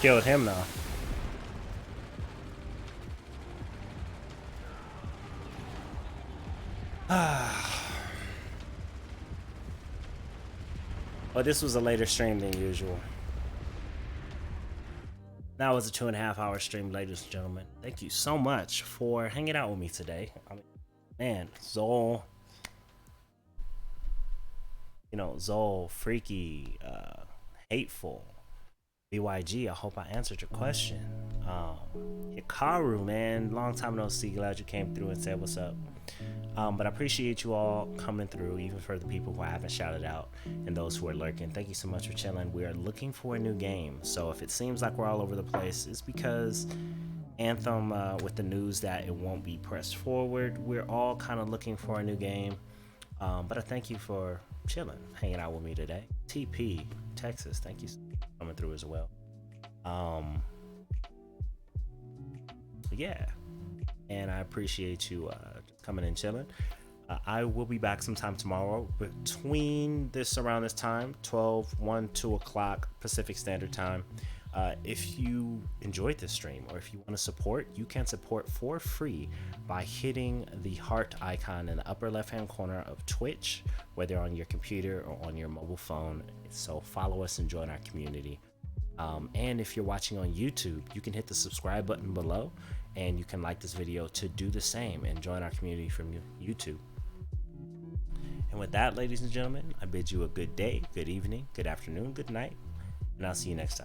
Killed him though. But this was a later stream than usual. That was a 2.5-hour stream, ladies and gentlemen. Thank you so much for hanging out with me today. I mean, man, Zol, Zol, Freaky, Hateful, BYG, I hope I answered your question. Hikaru, man, long time no see. Glad you came through and said what's up. But I appreciate you all coming through, even for the people who I haven't shouted out and those who are lurking. Thank you so much for chilling. We are looking for a new game. So if it seems like we're all over the place, it's because Anthem, with the news that it won't be pressed forward, we're all kind of looking for a new game. But I thank you for chilling, hanging out with me today. TP, Texas, thank you for coming through as well. Yeah, and I appreciate you coming and chilling. I will be back sometime tomorrow between around this time, 12, 1, 2 o'clock Pacific Standard Time. If you enjoyed this stream or if you want to support, you can support for free by hitting the heart icon in the upper left hand corner of Twitch, whether on your computer or on your mobile phone. So follow us and join our community. And if you're watching on YouTube, you can hit the subscribe button below and you can like this video to do the same and join our community from YouTube. And with that, ladies and gentlemen, I bid you a good day, good evening, good afternoon, good night, and I'll see you next time.